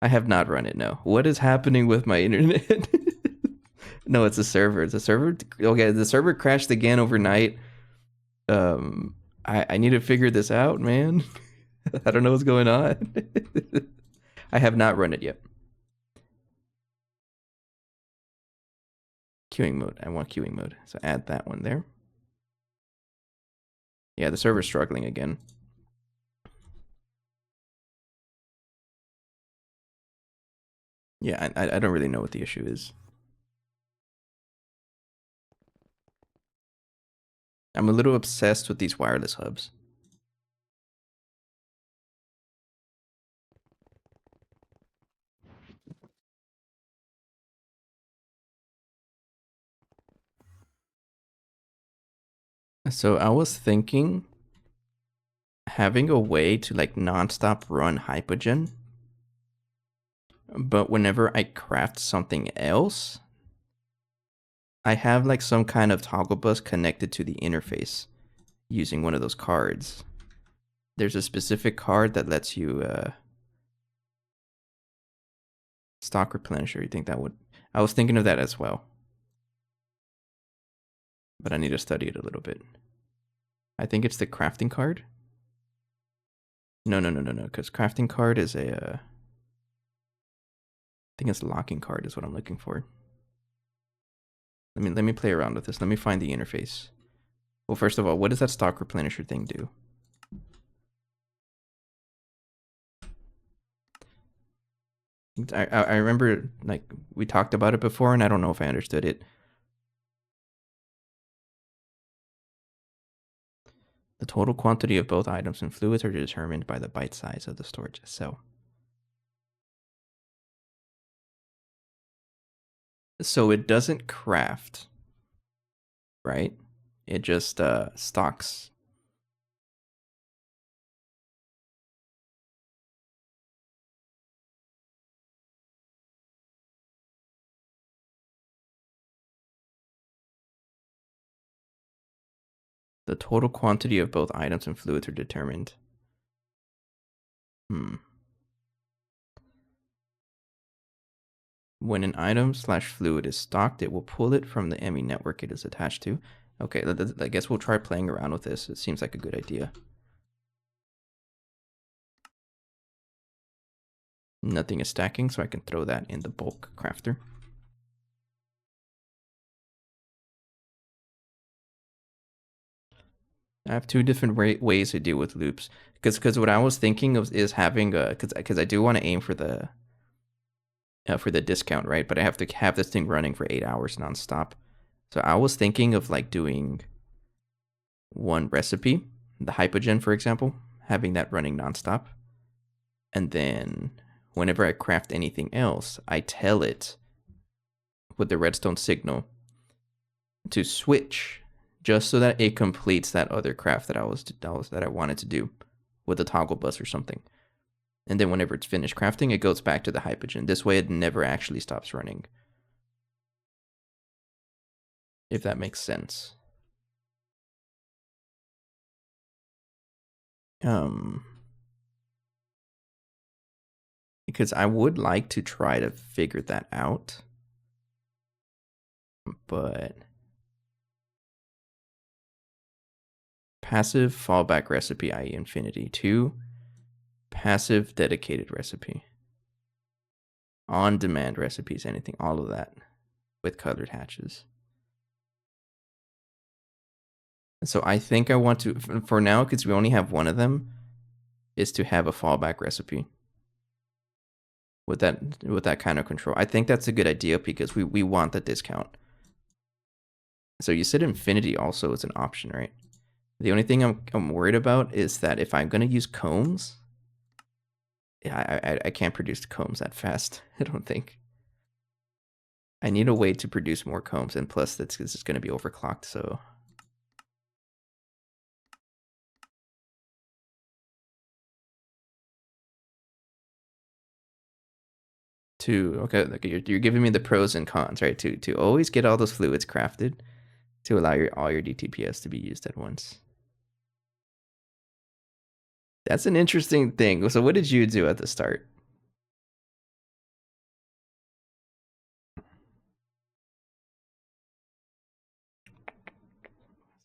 I have not run it, no. What is happening with my internet? No, it's a server. It's a server. Okay, the server crashed again overnight. I need to figure this out, man. I don't know what's going on. I have not run it yet. Queuing mode. I want queuing mode. So add that one there. Yeah, the server's struggling again. Yeah, I don't really know what the issue is. I'm a little obsessed with these wireless hubs. So I was thinking having a way to like nonstop run Hypogen, but whenever I craft something else, I have like some kind of toggle bus connected to the interface using one of those cards. There's a specific card that lets you stock replenisher. You think that would? I was thinking of that as well. but I need to study it a little bit. I think it's the crafting card. No, because crafting card is a. I think it's locking card is what I'm looking for. Let me play around with this. Let me find the interface. Well, first of all, what does that stock replenisher thing do? I remember like we talked about it before, and I don't know if I understood it. The total quantity of both items and fluids are determined by the byte size of the storage cell. So it doesn't craft, right? It just stocks. The total quantity of both items and fluids are determined. When an item/fluid is stocked, it will pull it from the ME network it is attached to. Okay, I guess we'll try playing around with this. It seems like a good idea. Nothing is stacking, so I can throw that in the bulk crafter. I have two different ways to deal with loops. Because what I was thinking of is having a because I do want to aim for the discount, right? But I have to have this thing running for 8 hours nonstop. So I was thinking of like doing one recipe, the hypogen, for example, having that running nonstop. And then whenever I craft anything else, I tell it with the redstone signal to switch just so that it completes that other craft that I wanted to do with a toggle bus or something. And then whenever it's finished crafting, it goes back to the hypogen. This way it never actually stops running. If that makes sense. Because I would like to try to figure that out. But passive fallback recipe, i.e. infinity. 2, passive dedicated recipe. On-demand recipes, anything, all of that with colored hatches. So I think I want to, for now, because we only have one of them, is to have a fallback recipe with that kind of control. I think that's a good idea because we want the discount. So you said infinity also is an option, right? The only thing I'm worried about is that if I'm gonna use combs, I can't produce combs that fast. I don't think. I need a way to produce more combs, and plus this is gonna be overclocked. So okay, you're giving me the pros and cons, right? To always get all those fluids crafted, to allow all your DTPS to be used at once. That's an interesting thing. So what did you do at the start?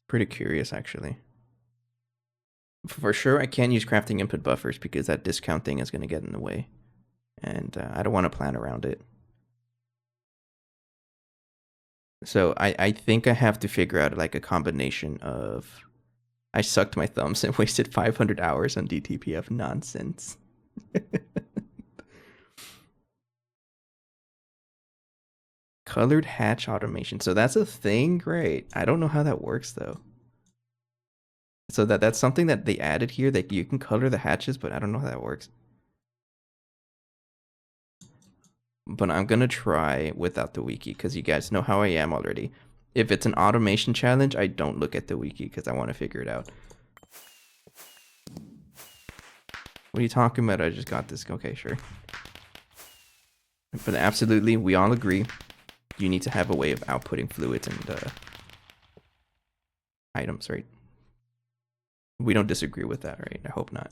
Pretty curious, actually. For sure, I can't use crafting input buffers because that discount thing is going to get in the way. And I don't want to plan around it. So I think I have to figure out like a combination of... I sucked my thumbs and wasted 500 hours on DTPF nonsense. Colored hatch automation. So that's a thing? Great. I don't know how that works though. So that's something that they added here, that you can color the hatches, but I don't know how that works. But I'm gonna try without the wiki because you guys know how I am already. If it's an automation challenge, I don't look at the wiki because I want to figure it out. What are you talking about? I just got this. Okay, sure. But absolutely, we all agree you need to have a way of outputting fluids and items, right? We don't disagree with that, right? I hope not.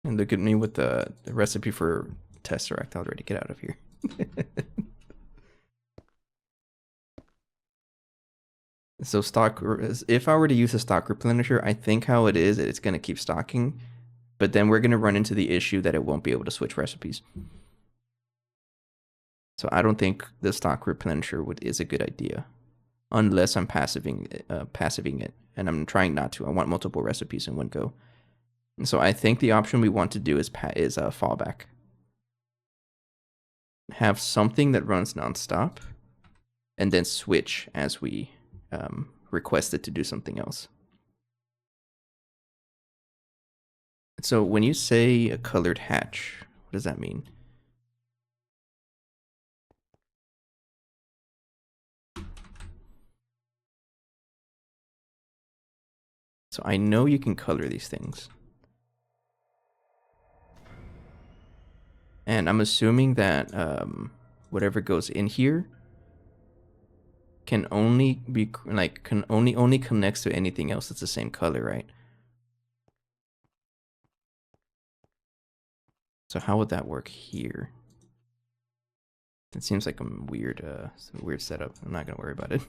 And look at me with the recipe for Tesseract already. Get out of here. So stock, if I were to use a stock replenisher, I think how it is, it's going to keep stocking. But then we're going to run into the issue that it won't be able to switch recipes. So I don't think the stock replenisher is a good idea. Unless I'm passiving it. And I'm trying not to. I want multiple recipes in one go. And so I think the option we want to do is fallback. Have something that runs nonstop. And then switch as we request it to do something else. So when you say a colored hatch, what does that mean? So I know you can color these things. And I'm assuming that whatever goes in here can only be only connects to anything else that's the same color, right? So how would that work here? It seems like a weird setup. I'm not gonna worry about it.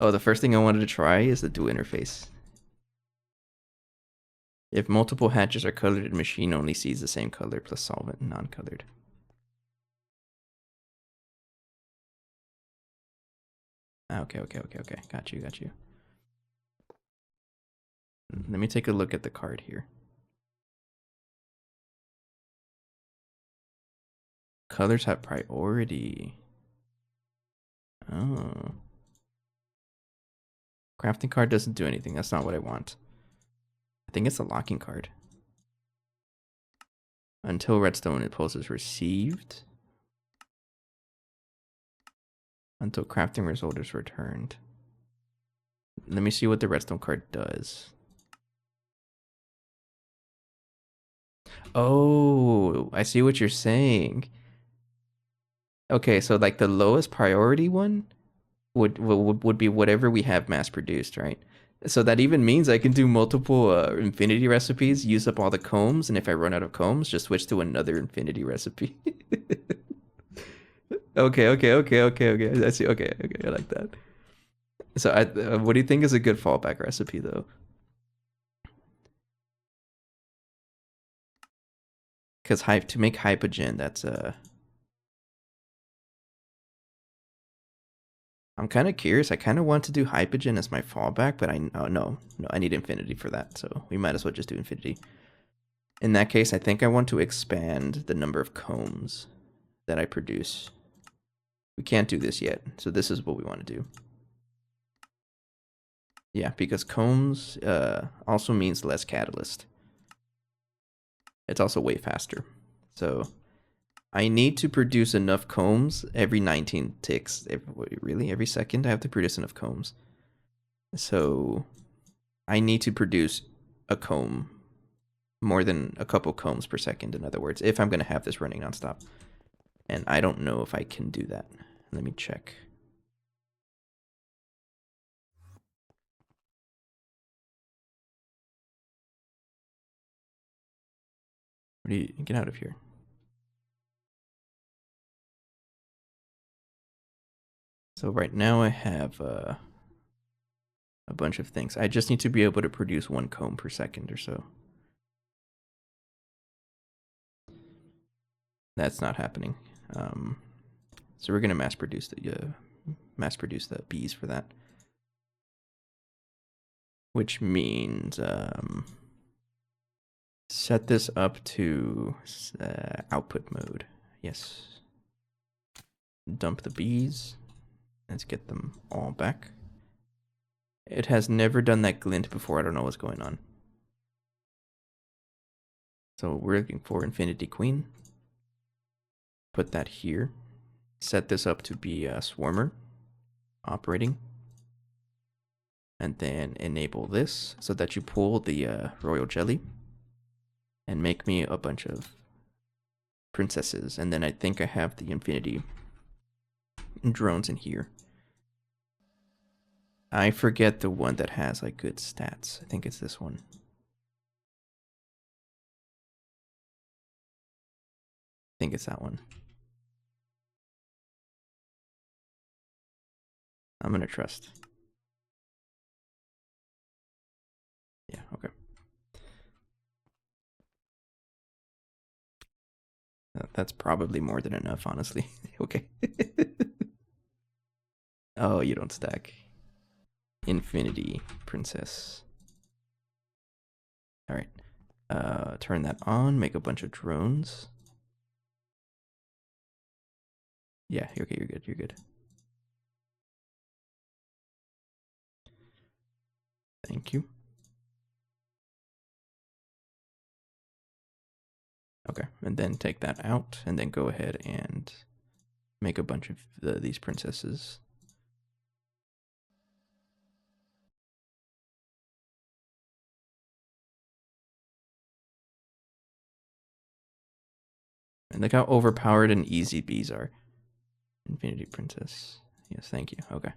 Oh, the first thing I wanted to try is the dual interface. If multiple hatches are colored, the machine only sees the same color plus solvent, non-colored. Okay. Got you. Let me take a look at the card here. Colors have priority. Oh. Crafting card doesn't do anything. That's not what I want. I think it's a locking card. Until redstone impulse is received. Until crafting result is returned. Let me see what the redstone card does. Oh, I see what you're saying. Okay, so like the lowest priority one would be whatever we have mass produced, right? So that even means I can do multiple infinity recipes, use up all the combs, and if I run out of combs, just switch to another infinity recipe. Okay. I see. Okay, I like that. So, what do you think is a good fallback recipe, though? Because to make hypogen, that's I'm kind of curious. I kind of want to do hypogen as my fallback, but no, I need infinity for that. So we might as well just do infinity. In that case, I think I want to expand the number of combs that I produce. We can't do this yet, so this is what we want to do. Yeah, because combs also means less catalyst. It's also way faster. So I need to produce enough combs every 19 ticks. Really? Every second I have to produce enough combs. So I need to produce a comb, more than a couple combs per second, in other words, if I'm going to have this running nonstop. And I don't know if I can do that. Let me check. Get out of here. So right now I have a bunch of things. I just need to be able to produce one comb per second or so. That's not happening. So we're gonna mass produce the bees for that, which means set this up to output mode. Yes. Dump the bees. Let's get them all back. It has never done that glint before. I don't know what's going on. So we're looking for Infinity Queen. Put that here. Set this up to be a swarmer operating. And then enable this so that you pull the royal jelly. And make me a bunch of princesses. And then I think I have the infinity drones in here. I forget the one that has like good stats. I think it's this one. think it's that one. I'm gonna trust. Yeah, okay. That's probably more than enough, honestly. Okay. Oh, you don't stack. Infinity Princess. All right. Turn that on. Make a bunch of drones. Yeah, okay, you're good. You're good. Thank you. Okay, and then take that out, and then go ahead and make a bunch of these princesses. And look how overpowered and easy bees are. Infinity Princess. Yes, thank you. Okay.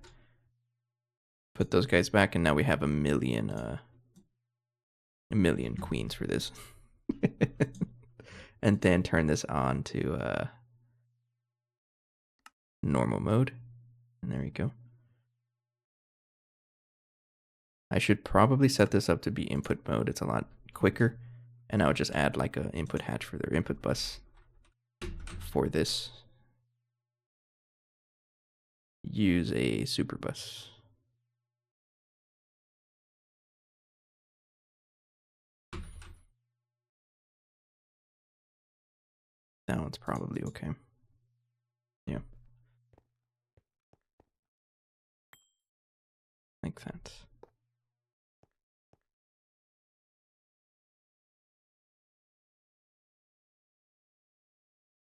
Put those guys back, and now we have a million queens for this. And then turn this on to normal mode. And there we go. I should probably set this up to be input mode. It's a lot quicker. And I would just add like a input hatch for their input bus for this. Use a super bus. That one's probably okay. Yeah. Like that.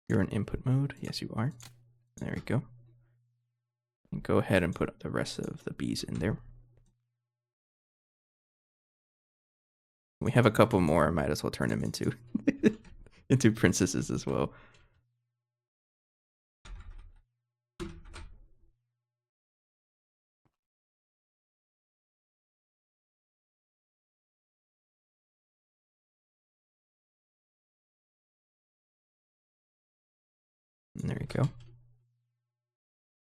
You're in input mode? Yes, you are. There we go. And go ahead and put the rest of the bees in there. We have a couple more. I might as well turn them into into princesses as well. And there you go.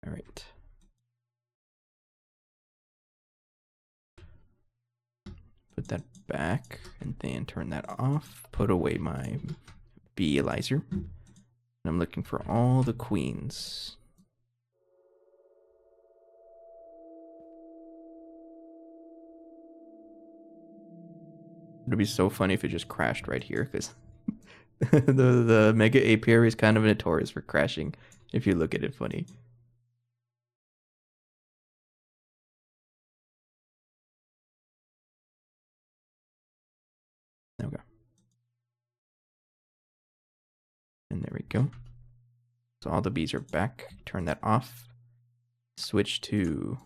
All right. Put that back and then turn that off. Put away my bee Elizer. And I'm looking for all the queens. It'd be so funny if it just crashed right here, because the Mega Apiary is kind of notorious for crashing if you look at it funny. Okay. And there we go. So all the bees are back. Turn that off. Switch to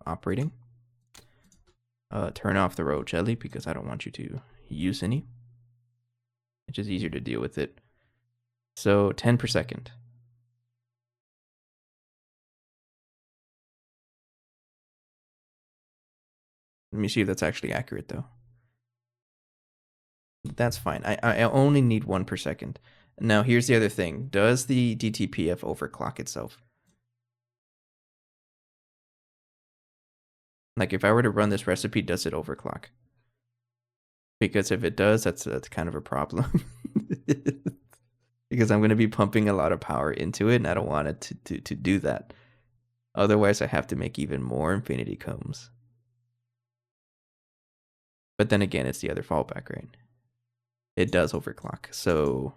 operating. Turn off the row jelly because I don't want you to use any. It's just easier to deal with it. So 10 per second. Let me see if that's actually accurate though. That's fine. I only need 1 per second. Now here's the other thing. Does the DTPF overclock itself? Like if I were to run this recipe, does it overclock? Because if it does, that's kind of a problem. Because I'm going to be pumping a lot of power into it, and I don't want it to do that. Otherwise, I have to make even more infinity combs. But then again, it's the other fallback, right? It does overclock, so...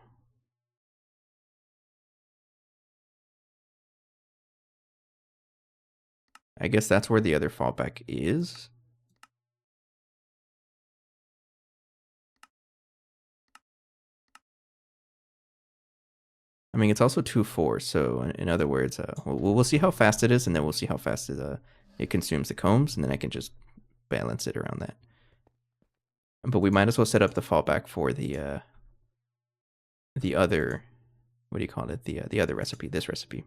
I guess that's where the other fallback is. I mean, it's also 2-4, so in other words, we'll see how fast it is, and then we'll see how fast it consumes the combs, and then I can just balance it around that. But we might as well set up the fallback for the other, what do you call it? The other recipe, this recipe.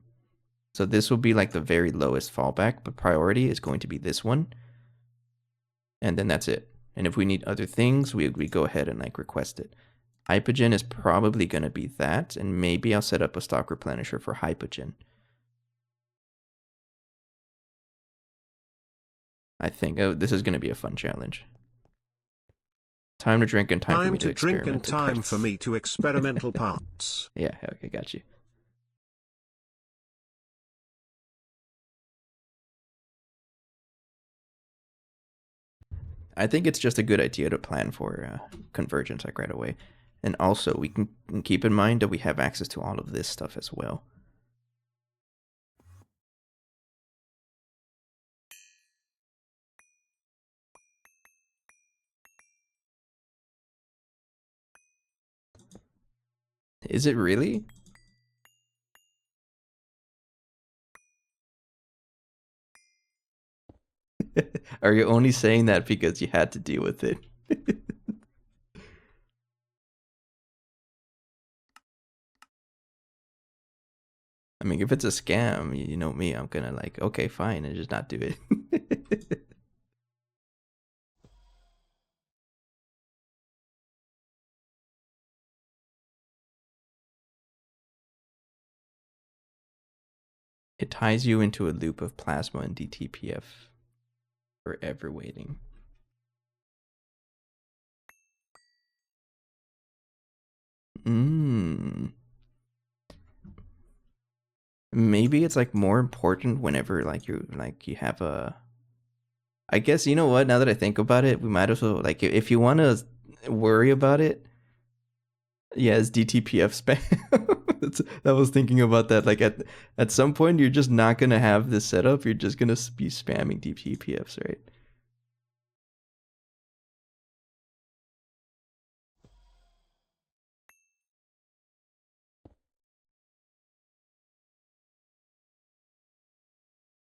So this will be like the very lowest fallback, but priority is going to be this one. And then that's it. And if we need other things, we go ahead and like request it. Hypogen is probably going to be that, and maybe I'll set up a stock replenisher for Hypogen. I think this is going to be a fun challenge. Time to drink and time for me to experiment. Time to drink and time for me to experimental parts. Yeah, okay, got you. I think it's just a good idea to plan for convergence like right away. And also, we can keep in mind that we have access to all of this stuff as well. Is it really? Are you only saying that because you had to deal with it? I mean, if it's a scam, you know me, I'm gonna like, okay, fine, and just not do it. It ties you into a loop of plasma and DTPF forever waiting. Maybe it's like more important whenever like you have a. I guess you know what. Now that I think about it, we might as well like if you want to worry about it. Yeah, it's DTPF spam. I was thinking about that. Like at some point, you're just not gonna have this setup. You're just gonna be spamming DTPFs, right?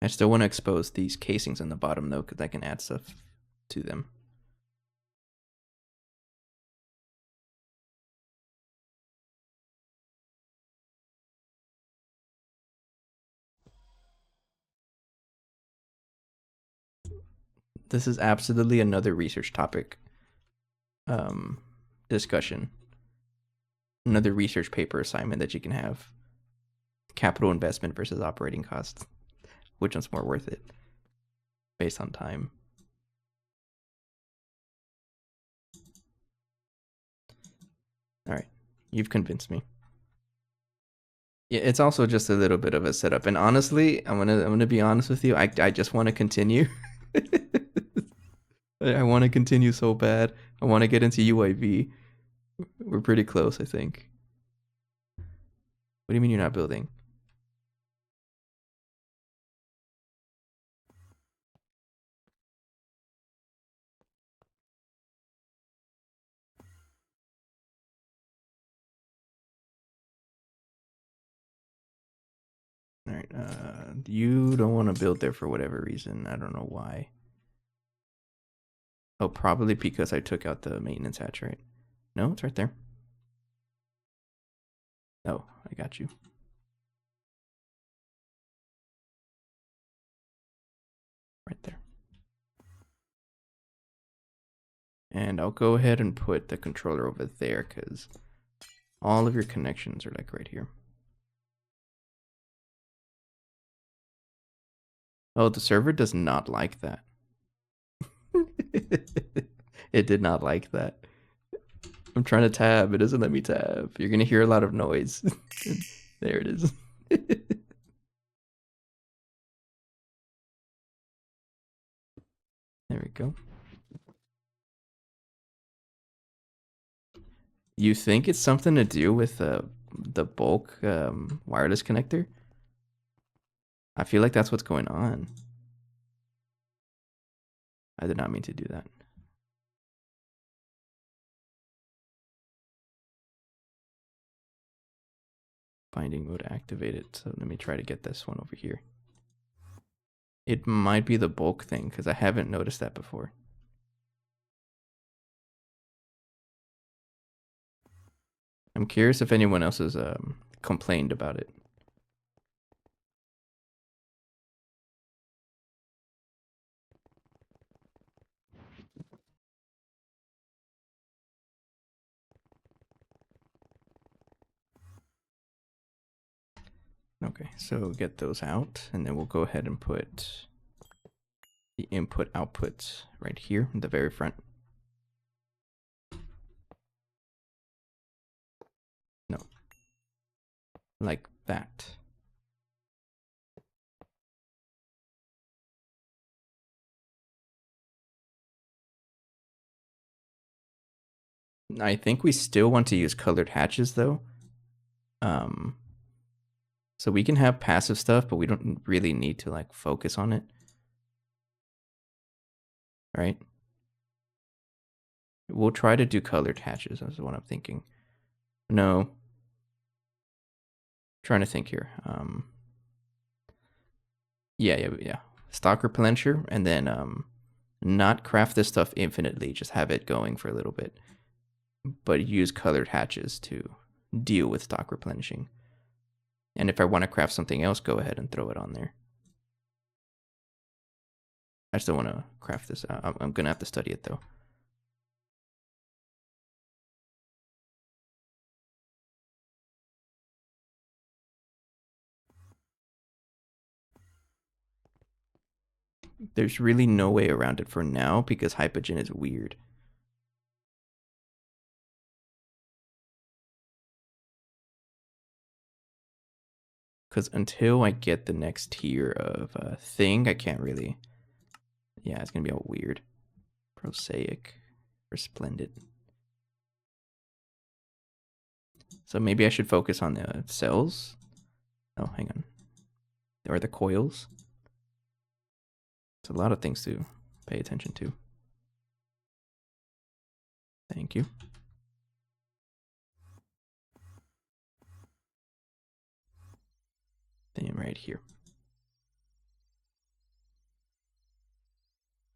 I still want to expose these casings on the bottom though, because I can add stuff to them. This is absolutely another research topic discussion. Another research paper assignment that you can have. Capital investment versus operating costs. Which one's more worth it? Based on time. All right. You've convinced me. Yeah, it's also just a little bit of a setup. And honestly, I'm gonna be honest with you. I just want to continue. I want to continue so bad. I want to get into UIV. We're pretty close, I think. What do you mean you're not building? All right. You don't want to build there for whatever reason. I don't know why. Oh, probably because I took out the maintenance hatch, right? No, it's right there. Oh, I got you. Right there. And I'll go ahead and put the controller over there because all of your connections are like right here. Oh, the server does not like that. It did not like that. I'm trying to tab. It doesn't let me tab. You're going to hear a lot of noise. There it is. There we go. You think it's something to do with the bulk wireless connector? I feel like that's what's going on. I did not mean to do that. Binding mode activated. So let me try to get this one over here. It might be the bulk thing because I haven't noticed that before. I'm curious if anyone else has complained about it. Okay, so get those out, and then we'll go ahead and put the input output right here in the very front. No, like that. I think we still want to use colored hatches though. So we can have passive stuff, but we don't really need to like focus on it. Right? We'll try to do colored hatches, that's what I'm thinking. No. Trying to think here. Yeah. Stock replenisher, and then not craft this stuff infinitely, just have it going for a little bit. But use colored hatches to deal with stock replenishing. And if I want to craft something else, go ahead and throw it on there. I still want to craft this. I'm going to have to study it though. There's really no way around it for now because hypogen is weird. Because until I get the next tier of thing, I can't really. Yeah, it's going to be all weird. Prosaic, resplendent. So maybe I should focus on the cells. Oh, hang on. Or the coils. It's a lot of things to pay attention to. Thank you. Then right here.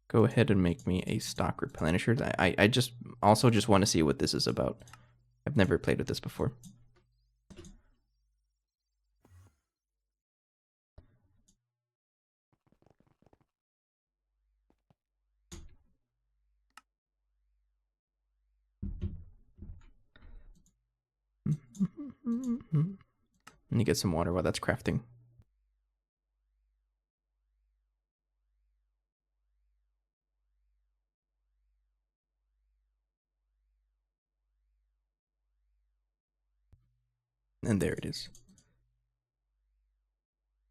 Go ahead and make me a stock replenisher. I just also just want to see what this is about. I've never played with this before. Let me get some water while that's crafting. And there it is.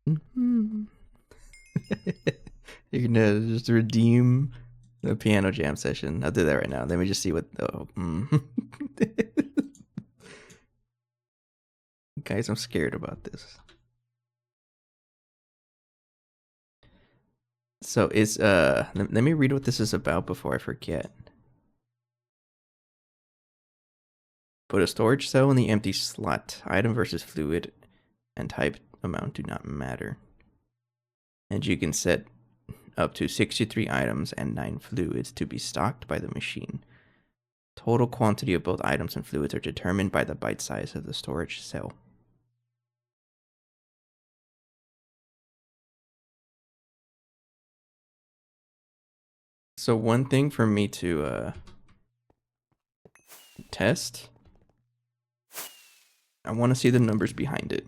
You're gonna just redeem the piano jam session. I'll do that right now. Let me just see what. Oh, guys, I'm scared about this. So it's let me read what this is about before I forget. Put a storage cell in the empty slot. Item versus fluid and type amount do not matter. And you can set up to 63 items and 9 fluids to be stocked by the machine. Total quantity of both items and fluids are determined by the byte size of the storage cell. So one thing for me to test, I want to see the numbers behind it.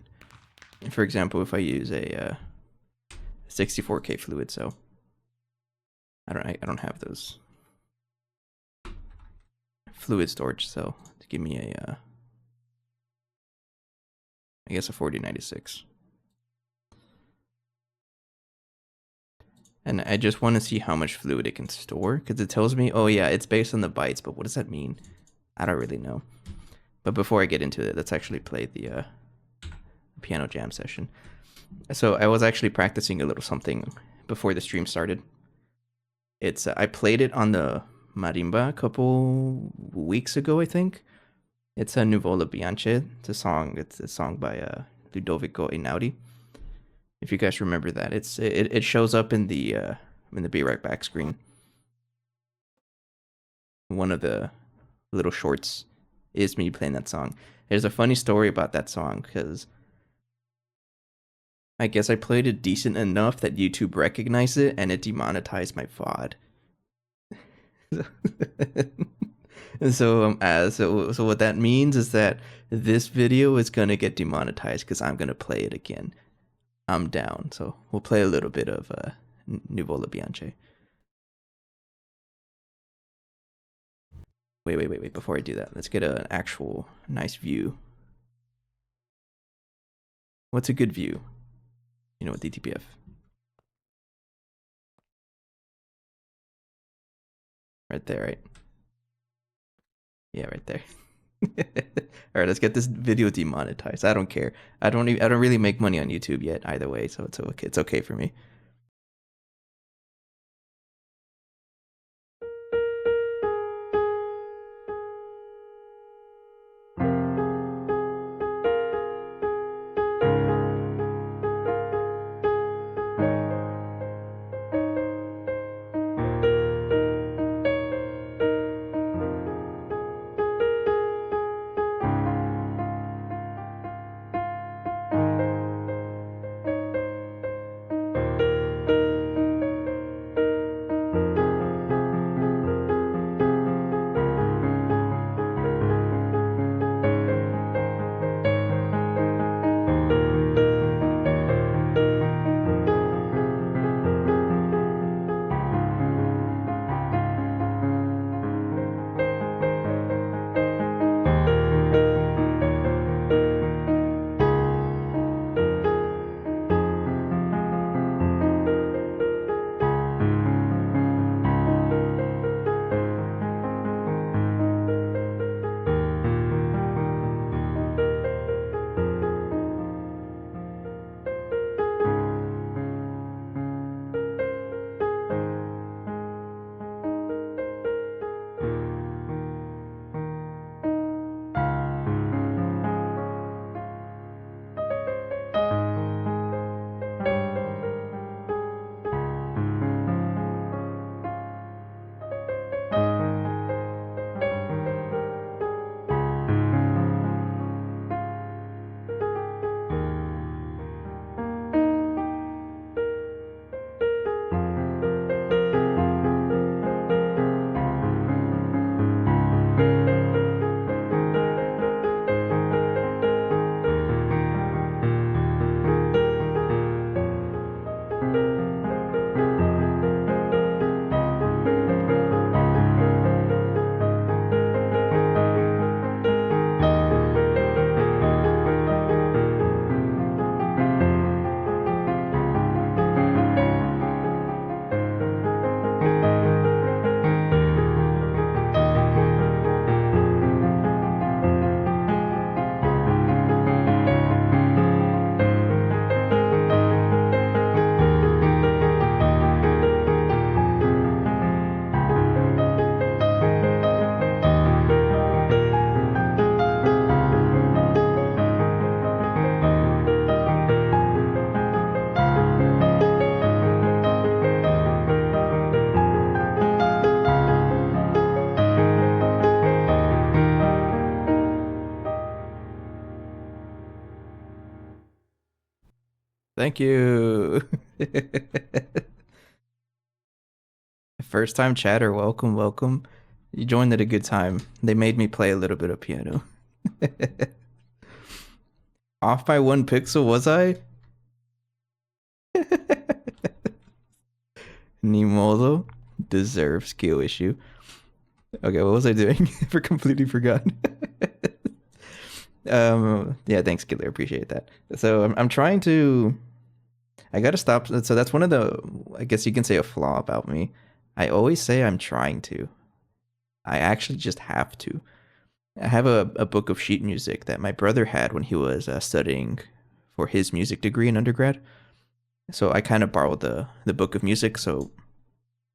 For example, if I use a 64K fluid cell, I don't have those. Fluid storage cell to give me a I guess a 4096. And I just want to see how much fluid it can store, because it tells me, oh yeah, it's based on the bytes, but what does that mean? I don't really know. But before I get into it, let's actually play the piano jam session. So I was actually practicing a little something before the stream started. It's I played it on the marimba a couple weeks ago, I think. It's a Nuvola Bianche. It's a song by Ludovico Einaudi. If you guys remember that, it shows up in the Be Right Back screen. One of the little shorts is me playing that song. There's a funny story about that song because I guess I played it decent enough that YouTube recognized it and it demonetized my VOD. And so so what that means is that this video is gonna get demonetized because I'm gonna play it again. I'm down. So we'll play a little bit of Nuvola Bianche. Wait. Before I do that, let's get an actual nice view. What's a good view? You know, with DTPF. Right there, right? Yeah, right there. All right, let's get this video demonetized. I don't care. I don't really make money on YouTube yet either way, so it's okay. It's okay for me. Thank you. First time chatter, welcome. You joined at a good time. They made me play a little bit of piano. Off by 1 pixel, was I? Nimodo deserves skill issue. Okay, what was I doing? I completely forgot. Yeah, thanks, Killer. Appreciate that. So I'm trying to. I gotta stop. So that's one of the, I guess you can say, a flaw about me. I always say I'm trying to. I actually just have to. I have a book of sheet music that my brother had when he was studying for his music degree in undergrad. So I kind of borrowed the book of music. So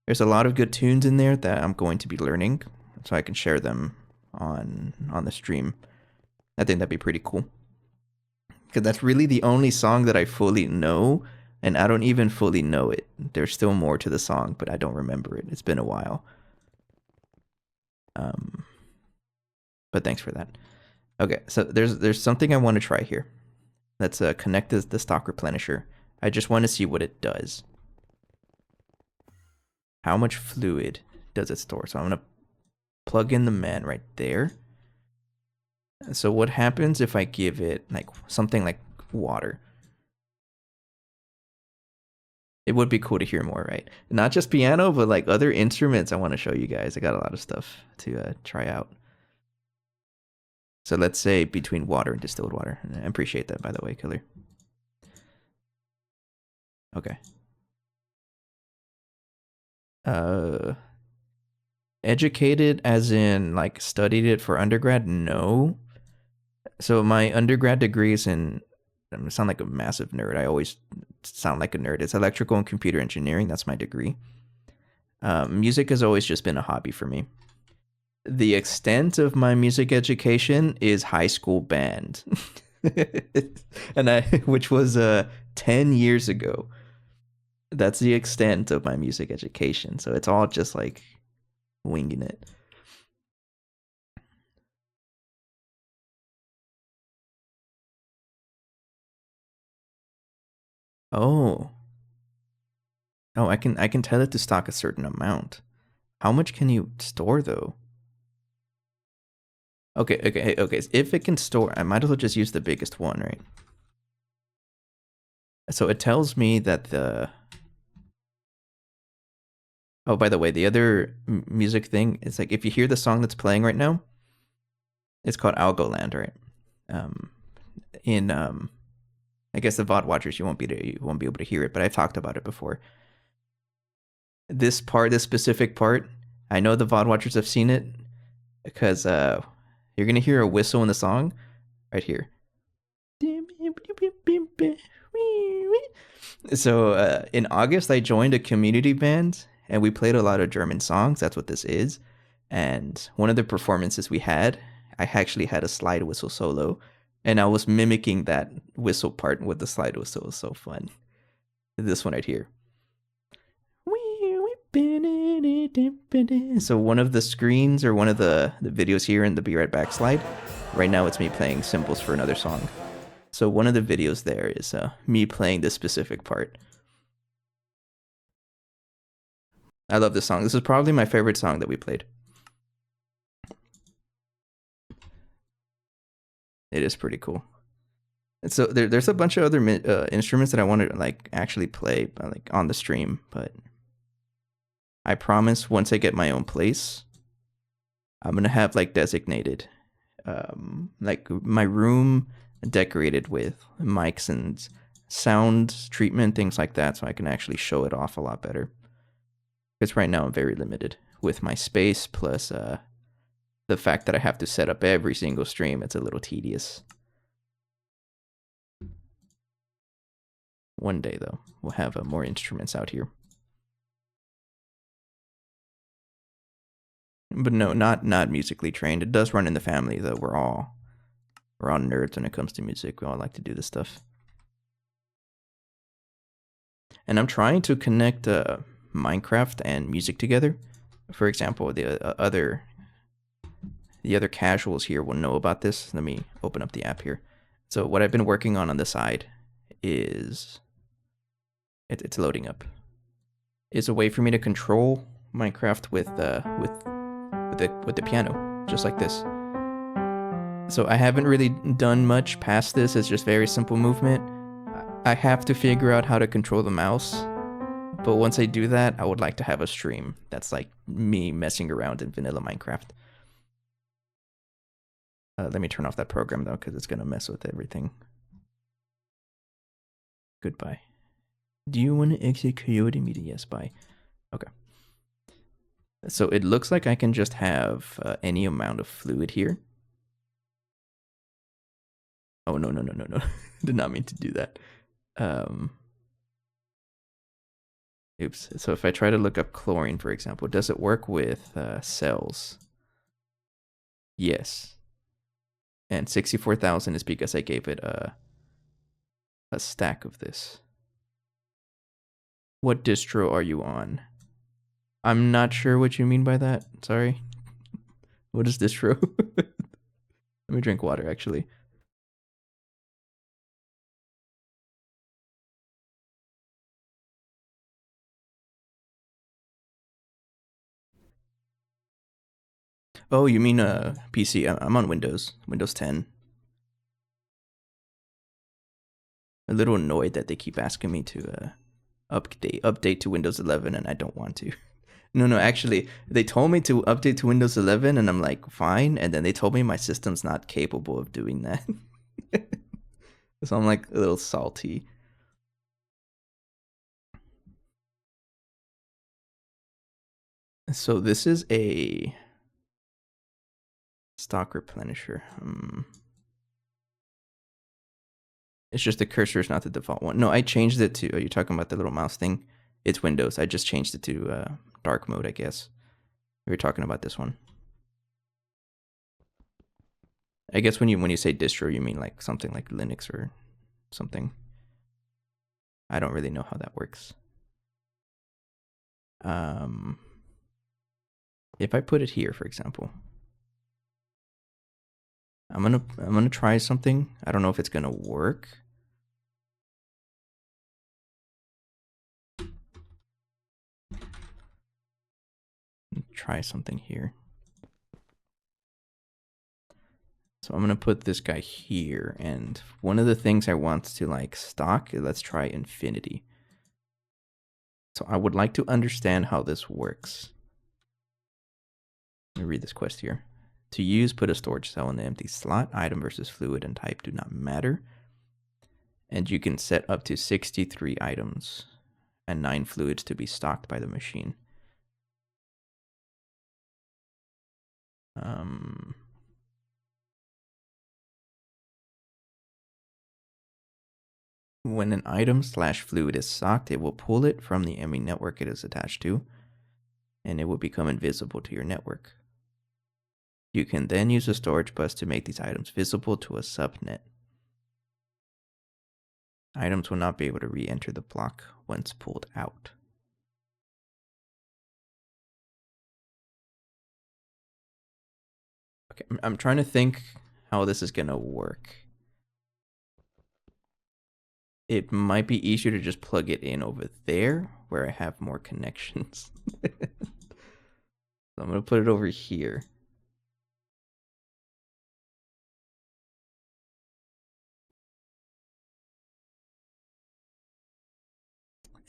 there's a lot of good tunes in there that I'm going to be learning, so I can share them on the stream. I think that'd be pretty cool, because that's really the only song that I fully know, and I don't even fully know it. There's still more to the song, but I don't remember it. It's been a while. But thanks for that. Okay, so there's something I want to try here. Let's connect the stock replenisher. I just want to see what it does. How much fluid does it store? So I'm gonna plug in the man right there. So what happens if I give it like something like water? It would be cool to hear more, right? Not just piano, but like other instruments I want to show you guys. I got a lot of stuff to try out. So let's say between water and distilled water. I appreciate that, by the way, Killer. Okay. Educated as in like studied it for undergrad? No. So my undergrad degree is in, I sound like a massive nerd. I always sound like a nerd. It's electrical and computer engineering. That's my degree. Music has always just been a hobby for me. The extent of my music education is high school band. Which was 10 years ago. That's the extent of my music education. So it's all just like winging it. Oh. Oh, I can tell it to stock a certain amount. How much can you store though? Okay. If it can store, I might as well just use the biggest one, right? So it tells me that the. Oh, by the way, the other music thing is like if you hear the song that's playing right now, it's called Algoland, right? In I guess the VOD watchers you won't be able to hear it, but I've talked about it before. This specific part, I know the VOD watchers have seen it because you're gonna hear a whistle in the song right here. So in August, I joined a community band and we played a lot of German songs. That's what this is. And one of the performances we had, I actually had a slide whistle solo, and I was mimicking that whistle part with the slide whistle. It was so fun. This one right here. So one of the screens or one of the videos here in the Be Right Back slide, right now it's me playing cymbals for another song. So one of the videos there is me playing this specific part. I love this song. This is probably my favorite song that we played. It is pretty cool. And so there's a bunch of other instruments that I want to like actually play like on the stream, but I promise once I get my own place, I'm gonna have like designated, like my room decorated with mics and sound treatment, things like that, so I can actually show it off a lot better. Because right now I'm very limited with my space, plus the fact that I have to set up every single stream. It's a little tedious. One day though, we'll have more instruments out here. But no, not musically trained. It does run in the family though. We're all nerds when it comes to music. We all like to do this stuff. And I'm trying to connect Minecraft and music together. For example, the other casuals here will know about this. Let me open up the app here. So what I've been working on the side is it's loading up. Is a way for me to control Minecraft with the piano, just like this. So I haven't really done much past this. It's just very simple movement. I have to figure out how to control the mouse. But once I do that, I would like to have a stream that's like me messing around in vanilla Minecraft. Let me turn off that program though, because it's going to mess with everything. Goodbye. Do you want to exit Coyote Media? Yes, bye. Okay. So it looks like I can just have any amount of fluid here. Oh, no. Did not mean to do that. Oops. So if I try to look up chlorine, for example, does it work with cells? Yes. And 64,000 is because I gave it a stack of this. What distro are you on? I'm not sure what you mean by that. Sorry. What is distro? Let me drink water, actually. Oh, you mean PC? I'm on Windows 10. A little annoyed that they keep asking me to update to Windows 11, and I don't want to. No, actually, they told me to update to Windows 11, and I'm like, fine. And then they told me my system's not capable of doing that. So I'm like a little salty. So this is a stock replenisher. It's just the cursor is not the default one. No, I changed it to. Are you talking about the little mouse thing? It's Windows. I just changed it to dark mode, I guess. We were talking about this one. I guess when you say distro, you mean like something like Linux or something. I don't really know how that works. If I put it here, for example, I'm gonna try something. I don't know if it's gonna work. Try something here. So I'm gonna put this guy here, and one of the things I want to like stock, let's try infinity. So I would like to understand how this works. Let me read this quest here. To use, put a storage cell in the empty slot. Item versus fluid and type do not matter. And you can set up to 63 items and 9 fluids to be stocked by the machine. When an item / fluid is stocked, it will pull it from the ME network it is attached to, and it will become invisible to your network. You can then use a storage bus to make these items visible to a subnet. Items will not be able to re-enter the block once pulled out. Okay, I'm trying to think how this is gonna work. It might be easier to just plug it in over there where I have more connections. So I'm gonna put it over here.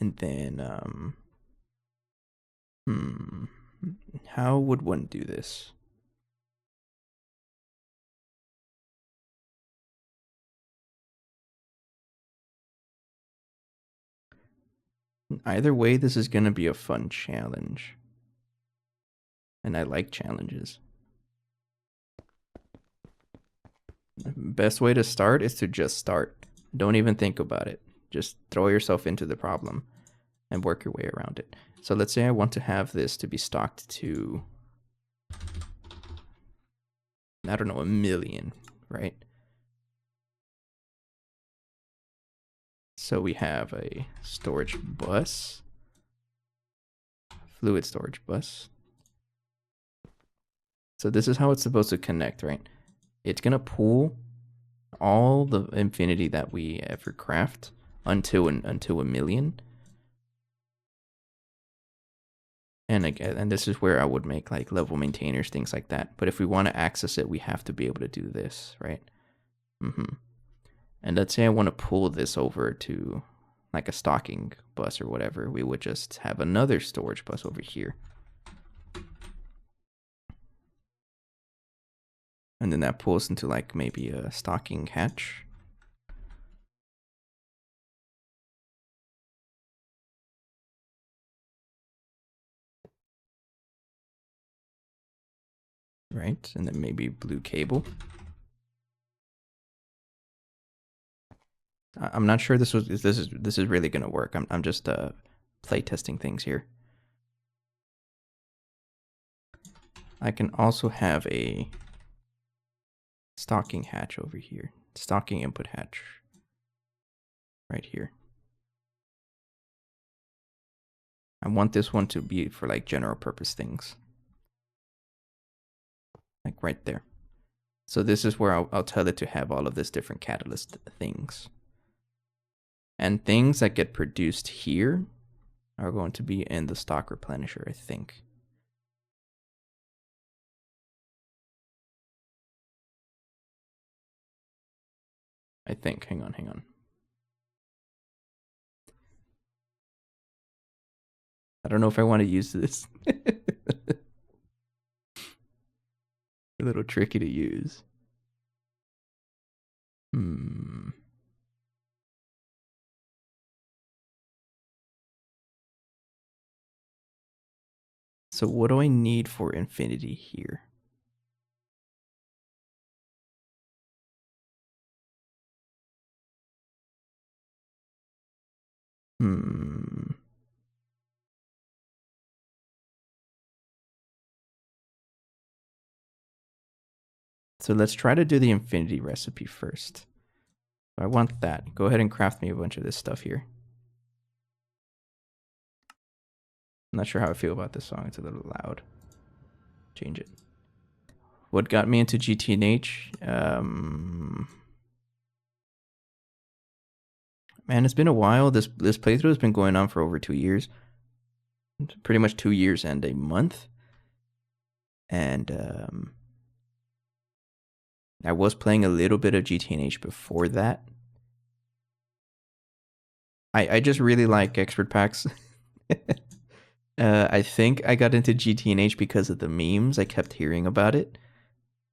And then, how would one do this? Either way, this is going to be a fun challenge. And I like challenges. Best way to start is to just start. Don't even think about it. Just throw yourself into the problem and work your way around it. So let's say I want to have this to be stocked to, I don't know, 1 million, right? So we have a storage bus, fluid storage bus. So this is how it's supposed to connect, right? It's going to pull all the infinity that we ever craft until 1 million. And again, and this is where I would make like level maintainers, things like that. But if we want to access it, we have to be able to do this, right? And let's say I want to pull this over to like a stocking bus or whatever. We would just have another storage bus over here. And then that pulls into like maybe a stocking hatch. Right, and then maybe blue cable. I'm not sure this is really gonna work. I'm just play testing things here. I can also have a stocking hatch over here, stocking input hatch right here. I want this one to be for like general purpose things, like right there. So this is where I'll tell it to have all of this different catalyst things. And things that get produced here are going to be in the stock replenisher, I think. Hang on. I don't know if I want to use this. A little tricky to use. So what do I need for infinity here? So let's try to do the infinity recipe first. I want that. Go ahead and craft me a bunch of this stuff here. I'm not sure how I feel about this song. It's a little loud. Change it. What got me into GTNH? Man, it's been a while. This playthrough has been going on for over 2 years. Pretty much 2 years and a month. And I was playing a little bit of GTNH before that. I just really like expert packs. I think I got into GTNH because of the memes. I kept hearing about it,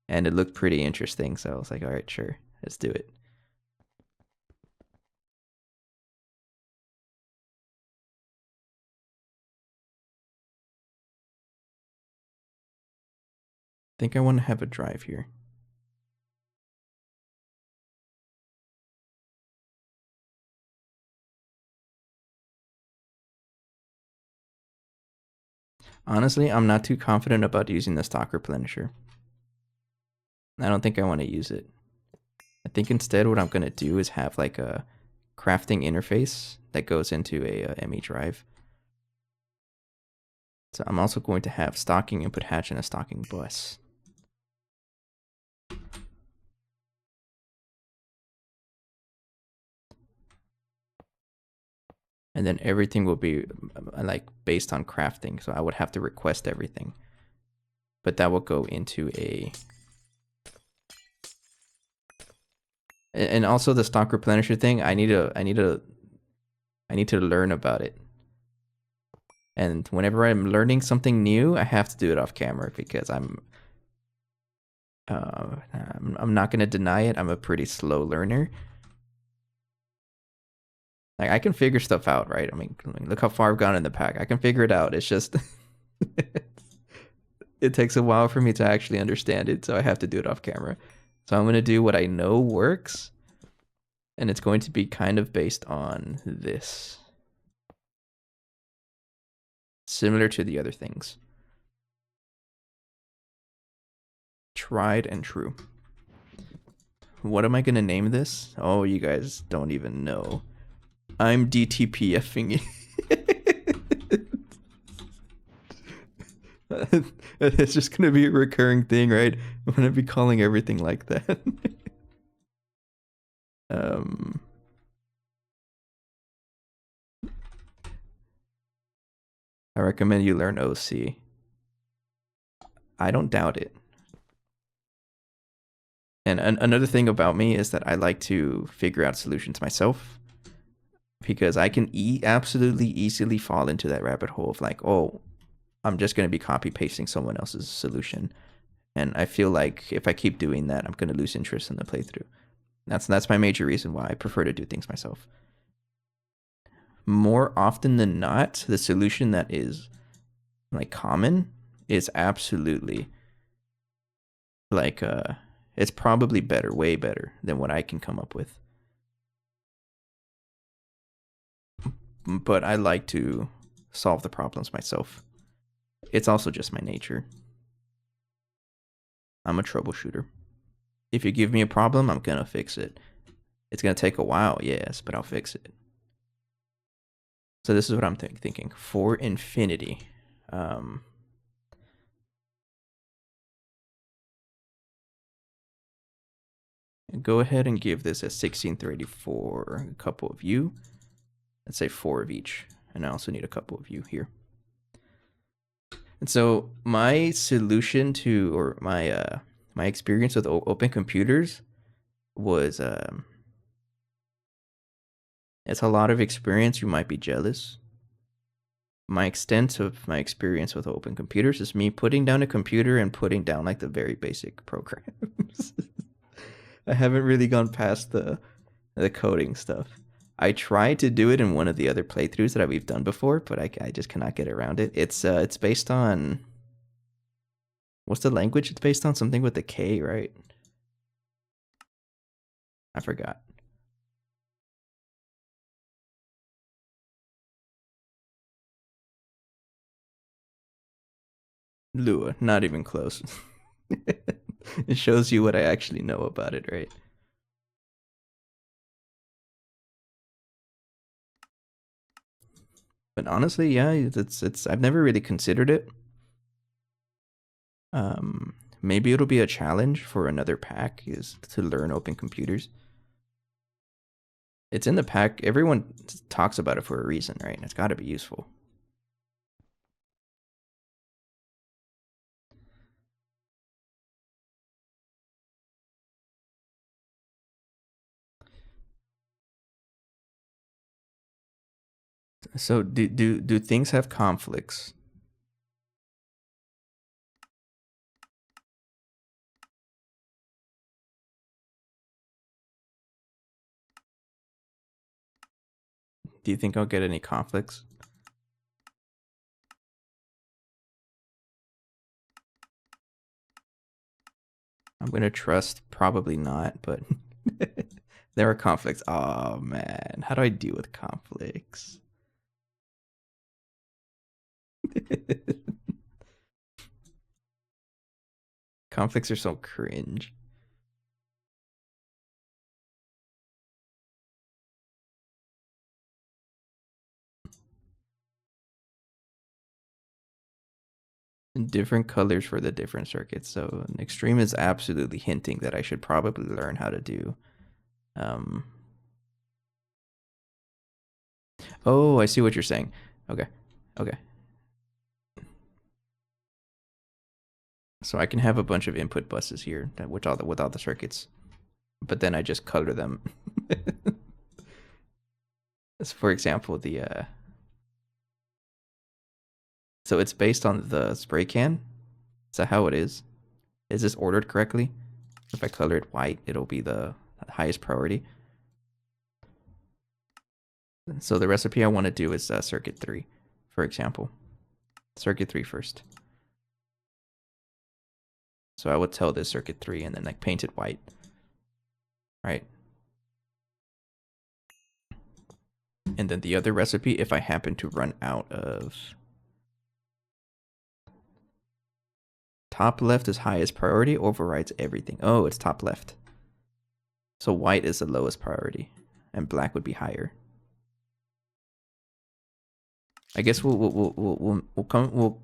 and it looked pretty interesting. So I was like, all right, sure, let's do it. I think I want to have a drive here. Honestly, I'm not too confident about using the stock replenisher. I don't think I want to use it. I think instead what I'm going to do is have like a crafting interface that goes into a ME drive. So I'm also going to have stocking input hatch and a stocking bus. And then everything will be like based on crafting. So I would have to request everything. But that will go into a... And also the stock replenisher thing, I need to learn about it. And whenever I'm learning something new, I have to do it off camera because I'm not going to deny it. I'm a pretty slow learner. Like I can figure stuff out, right? I mean, look how far I've gone in the pack. I can figure it out. It's just it takes a while for me to actually understand it, so I have to do it off camera. So I'm going to do what I know works, and it's going to be kind of based on this. Similar to the other things. Tried and true. What am I going to name this? Oh, you guys don't even know. I'm DTPFing it. It's just going to be a recurring thing, right? I'm going to be calling everything like that. I recommend you learn OC. I don't doubt it. And another thing about me is that I like to figure out solutions myself, because I can absolutely easily fall into that rabbit hole of like, oh, I'm just going to be copy pasting someone else's solution. And I feel like if I keep doing that, I'm going to lose interest in the playthrough. That's my major reason why I prefer to do things myself. More often than not, the solution that is like common is absolutely like it's probably better, way better than what I can come up with. But I like to solve the problems myself. It's also just my nature. I'm a troubleshooter. If you give me a problem, I'm gonna fix it. It's gonna take a while, yes, but I'll fix it. So this is what I'm thinking. For infinity, go ahead and give this a 1630 for a couple of you. Let's say 4 of each. And I also need a couple of you here. And so my solution to, or my my experience with open computers was it's a lot of experience. You might be jealous. my extent of my experience with open computers is me putting down a computer and putting down like the very basic programs. I haven't really gone past the coding stuff. I tried to do it in one of the other playthroughs that we've done before, but I just cannot get around it. It's based on, what's the language it's based on? Something with a K, right? I forgot. Lua, not even close. It shows you what I actually know about it, right? But honestly, yeah, it's I've never really considered it. Maybe it'll be a challenge for another pack is to learn open computers. It's in the pack. Everyone talks about it for a reason, right? And it's got to be useful. So do things have conflicts? Do you think I'll get any conflicts? I'm gonna trust probably not, but there are conflicts. Oh man, how do I deal with conflicts? Conflicts are so cringe. Different colors for the different circuits. So Extreme is absolutely hinting that I should probably learn how to do. Oh, I see what you're saying. Okay, okay. So I can have a bunch of input buses here, with all the circuits, but then I just color them. So for example, so it's based on the spray can. Is that how it is? Is this ordered correctly? If I color it white, it'll be the highest priority. So the recipe I want to do is circuit 3, for example. Circuit 3 first. So I would tell this circuit 3 and then like paint it white. Right? And then the other recipe, if I happen to run out of... Top left is highest priority, overrides everything. Oh, it's top left. So white is the lowest priority, and black would be higher. I guess we'll come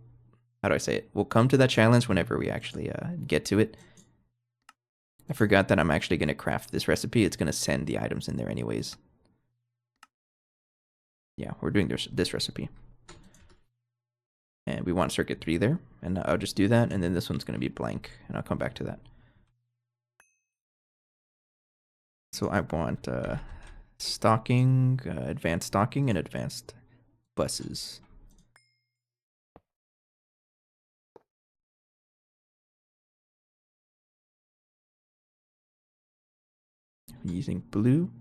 how do I say it? We'll come to that challenge whenever we actually get to it. I forgot that I'm actually gonna craft this recipe. It's gonna send the items in there anyways. Yeah, we're doing this recipe. And we want circuit 3 there, and I'll just do that, and then this one's gonna be blank, and I'll come back to that. So I want stocking, advanced stocking, and advanced buses. I'm using blue,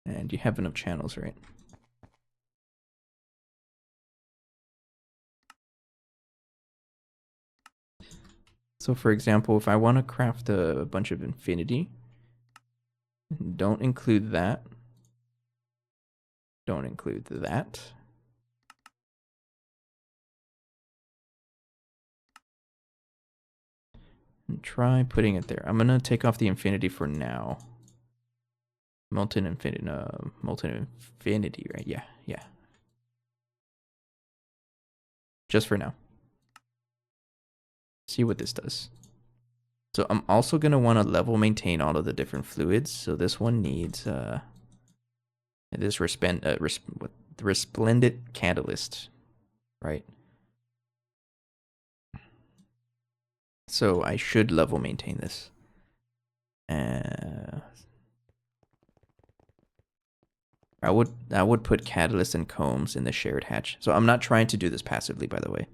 and you have enough channels, right? So for example, if I want to craft a bunch of infinity, don't include that. Don't include that. And try putting it there. I'm gonna take off the infinity for now. Molten infinity, right? Yeah, yeah. Just for now. See what this does. So I'm also gonna want to level maintain all of the different fluids. So this one needs this resplendent catalyst, right? So I should level maintain this. I would put catalyst and combs in the shared hatch. So I'm not trying to do this passively, by the way.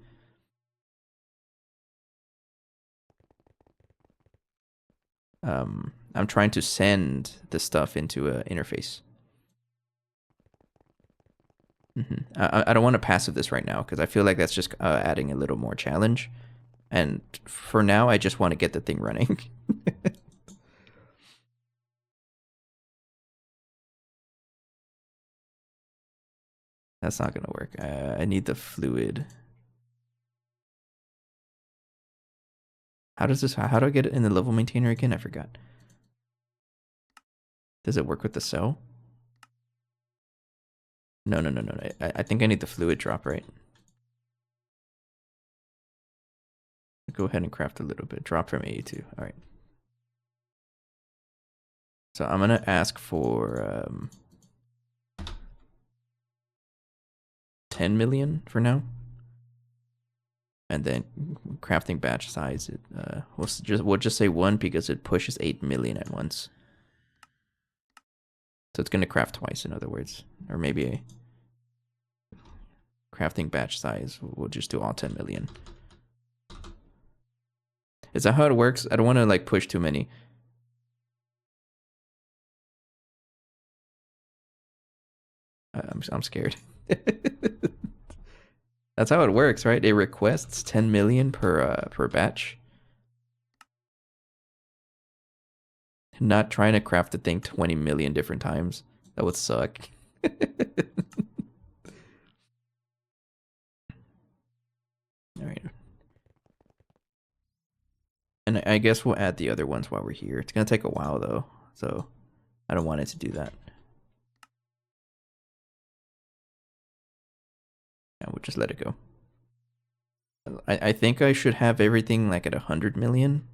I'm trying to send the stuff into an interface. I don't want to passive this right now because I feel like that's just adding a little more challenge. And for now, I just want to get the thing running. That's not going to work. I need the fluid. How does this, how do I get it in the level maintainer again? I forgot. Does it work with the cell? No. I think I need the fluid drop, right? Go ahead and craft a little bit. Drop from 82. All right. So I'm going to ask for 10 million for now. And then crafting batch size, we'll just say 1 because it pushes 8 million at once. So it's going to craft twice, in other words. Or maybe a crafting batch size, we'll just do all 10 million. Is that how it works? I don't want to like push too many. I'm scared. That's how it works, right? It requests 10 million per batch. Not trying to craft the thing 20 million different times. That would suck. All right. And I guess we'll add the other ones while we're here. It's going to take a while though, so I don't want it to do that. Yeah, we'll just let it go. I think I should have everything like at 100 million.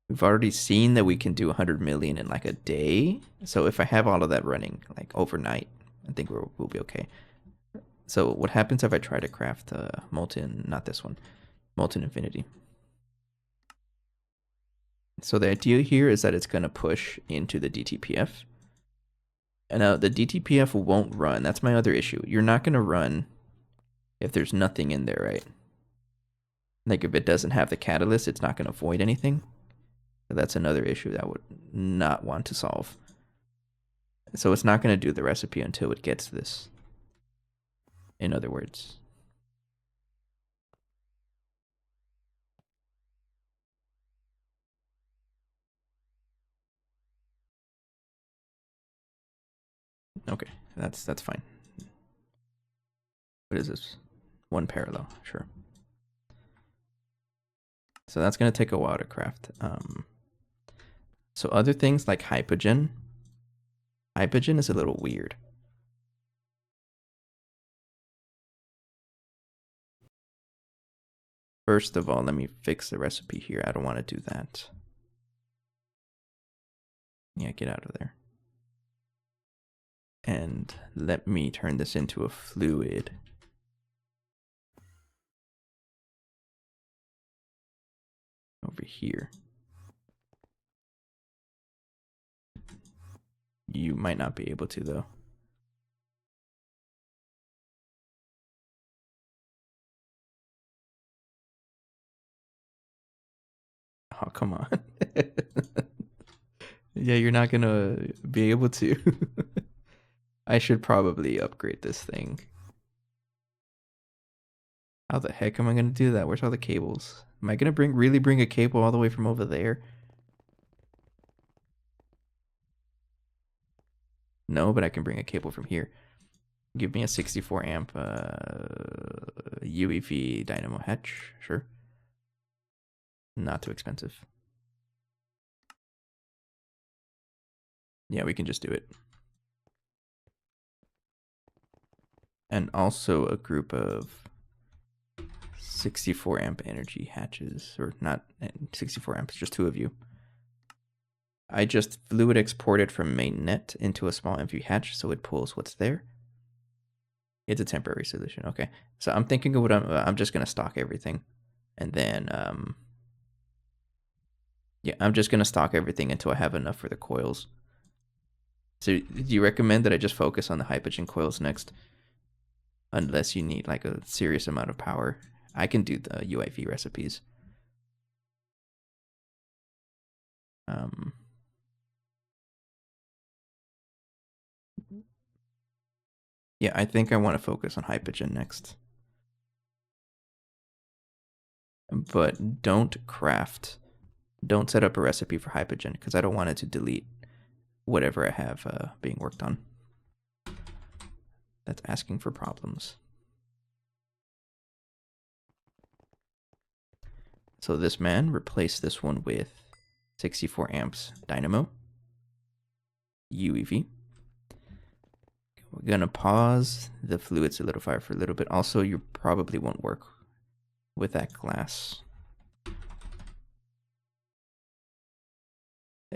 We've already seen that we can do 100 million in like a day. So if I have all of that running like overnight, I think we'll be okay. So what happens if I try to craft molten, not this one, molten infinity? So the idea here is that it's going to push into the DTPF. And now the DTPF won't run. That's my other issue. You're not going to run if there's nothing in there, right? Like if it doesn't have the catalyst, it's not going to void anything. So that's another issue that I would not want to solve. So it's not going to do the recipe until it gets this. In other words. Okay, that's fine. What is this? 1 parallel, sure. So that's going to take a while to craft. So other things like hypogen. Hypogen is a little weird. First of all, let me fix the recipe here. I don't want to do that. Yeah, get out of there. And let me turn this into a fluid. Over here. You might not be able to though. Oh, come on. Yeah, you're not gonna be able to. I should probably upgrade this thing. How the heck am I gonna do that? Where's all the cables? Am I gonna really bring a cable all the way from over there? No, but I can bring a cable from here. Give me a 64 amp UEV dynamo hatch, sure. Not too expensive. Yeah, we can just do it. And also a group of 64 amp energy hatches, or not 64 amps, just 2 of you. I just fluid exported from mainnet into a small MV hatch, so it pulls what's there. It's a temporary solution. Okay, so I'm thinking of what I'm just gonna stock everything, and then yeah, I'm just gonna stock everything until I have enough for the coils. So do you recommend that I just focus on the hydrogen coils next? Unless you need like a serious amount of power. I can do the UIV recipes. Yeah, I think I want to focus on hydrogen next. But don't set up a recipe for hydrogen because I don't want it to delete whatever I have being worked on. That's asking for problems. So this man, replace this one with 64 amps dynamo, UEV. We're gonna pause the fluid solidifier for a little bit. Also, you probably won't work with that glass.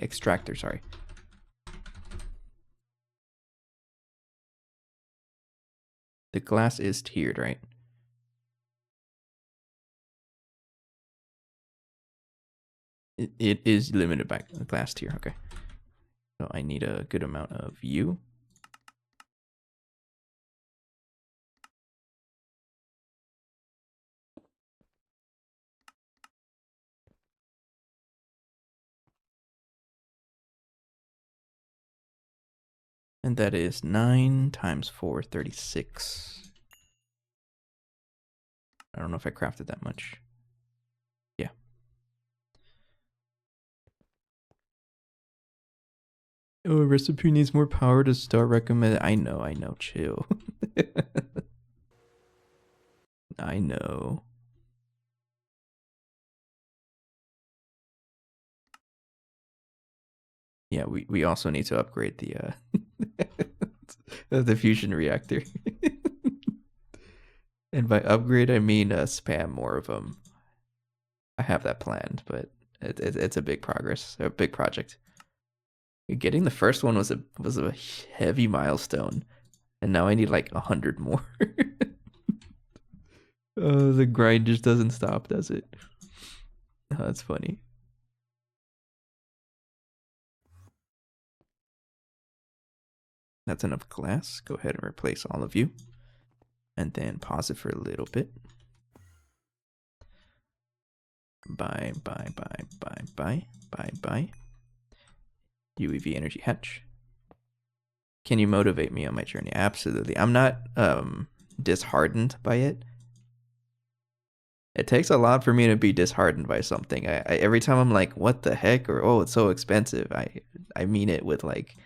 Extractor, sorry. The glass is tiered, right? It is limited by the glass tier, okay. So I need a good amount of U. And that is 9 times 4, 36. I don't know if I crafted that much. Yeah. Oh, recipe needs more power to start recommended. I know, chill. I know. Yeah, we also need to upgrade the the fusion reactor. And by upgrade, I mean spam more of them. I have that planned, but it's a big big project. Getting the first one was a heavy milestone, and now I need like 100 more. The grind just doesn't stop, does it? Oh, that's funny. That's enough glass. Go ahead and replace all of you. And then pause it for a little bit. Bye. UEV energy hatch. Can you motivate me on my journey? Absolutely. I'm not disheartened by it. It takes a lot for me to be disheartened by something. I every time I'm like, what the heck? Or, oh, it's so expensive. I mean it with like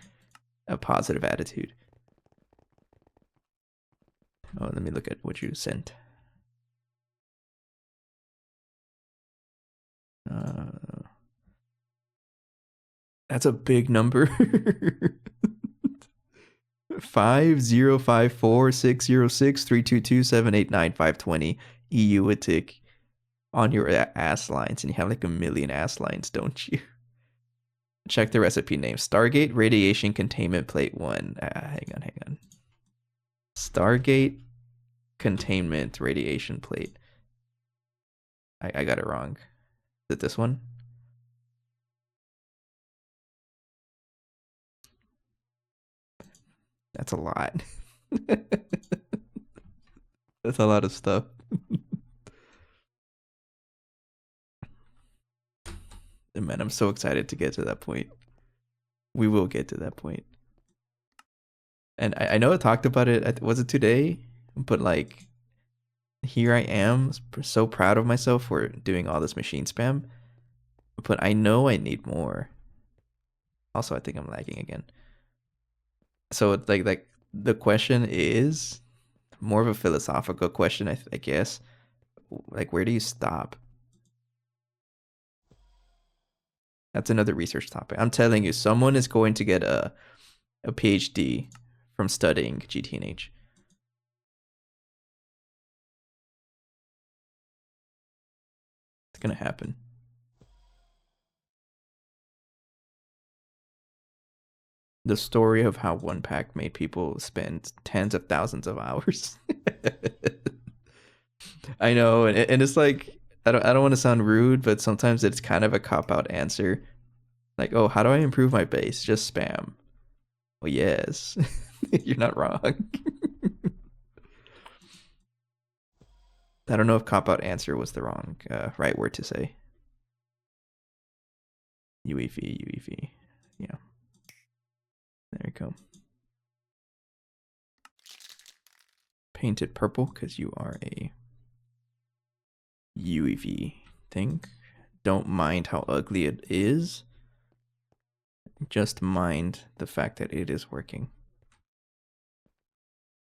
a positive attitude. Oh, let me look at what you sent. That's a big number. 5054606322789520 EU would tick on your ass lines, and you have like a million ass lines, don't you? Check the recipe name. Stargate Radiation Containment Plate 1. Hang on. Stargate Containment Radiation Plate. I got it wrong. Is it this one? That's a lot. That's a lot of stuff. Man, I'm so excited to get to that point. We will get to that point. And I know I talked about it, was it today? But like, here I am, so proud of myself for doing all this machine spam. But I know I need more. Also, I think I'm lagging again. So it's like the question is more of a philosophical question, I guess. Like, where do you stop? That's another research topic. I'm telling you, someone is going to get a PhD from studying GTNH. It's gonna happen. The story of how one pack made people spend tens of thousands of hours. I know, and it's like, I don't want to sound rude, but sometimes it's kind of a cop-out answer. Like, oh, how do I improve my base? Just spam. Well, yes. You're not wrong. I don't know if cop out answer was the wrong right word to say. UEV. Yeah. There you go. Paint it purple because you are a UEV thing. Don't mind how ugly it is. Just mind the fact that it is working.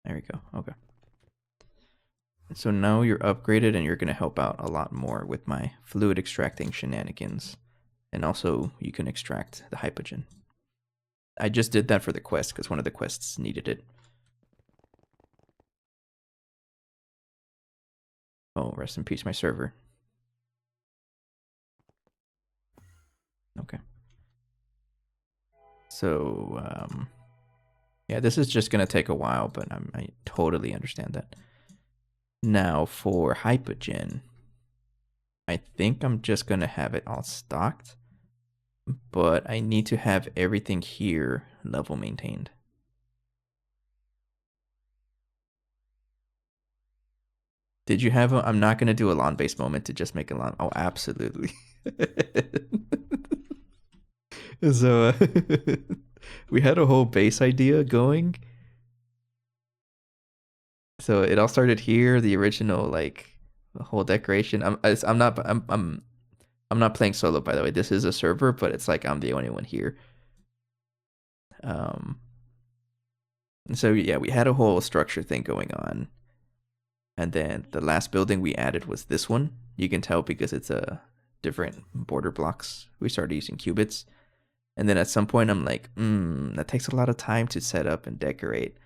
There we go. Okay. So now you're upgraded and you're going to help out a lot more with my fluid extracting shenanigans. And also you can extract the hypogen. I just did that for the quest because one of the quests needed it. Oh, rest in peace, my server. Okay. So, yeah, this is just going to take a while, but I totally understand that. Now, for hypogen, I think I'm just going to have it all stocked, but I need to have everything here level maintained. Did you have a... I'm not going to do a lawn-based moment to just make a lawn. Oh, absolutely. So, we had a whole base idea going. So it all started here, the original, like, the whole decoration. I'm not playing solo, by the way. This is a server, but it's like I'm the only one here. Um, so yeah, we had a whole structure thing going on. And then the last building we added was this one. You can tell because it's a different border blocks. We started using qubits. And then at some point I'm like, that takes a lot of time to set up and decorate.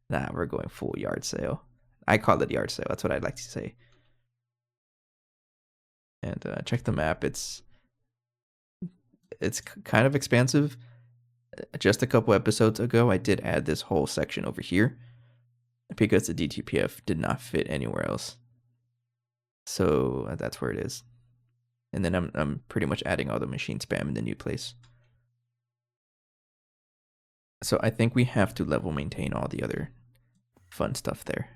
Nah, we're going full yard sale. I call it yard sale. That's what I like to say. And check the map. It's kind of expansive. Just a couple episodes ago, I did add this whole section over here because the DTPF did not fit anywhere else. So that's where it is. And then I'm pretty much adding all the machine spam in the new place. So I think we have to level maintain all the other fun stuff there.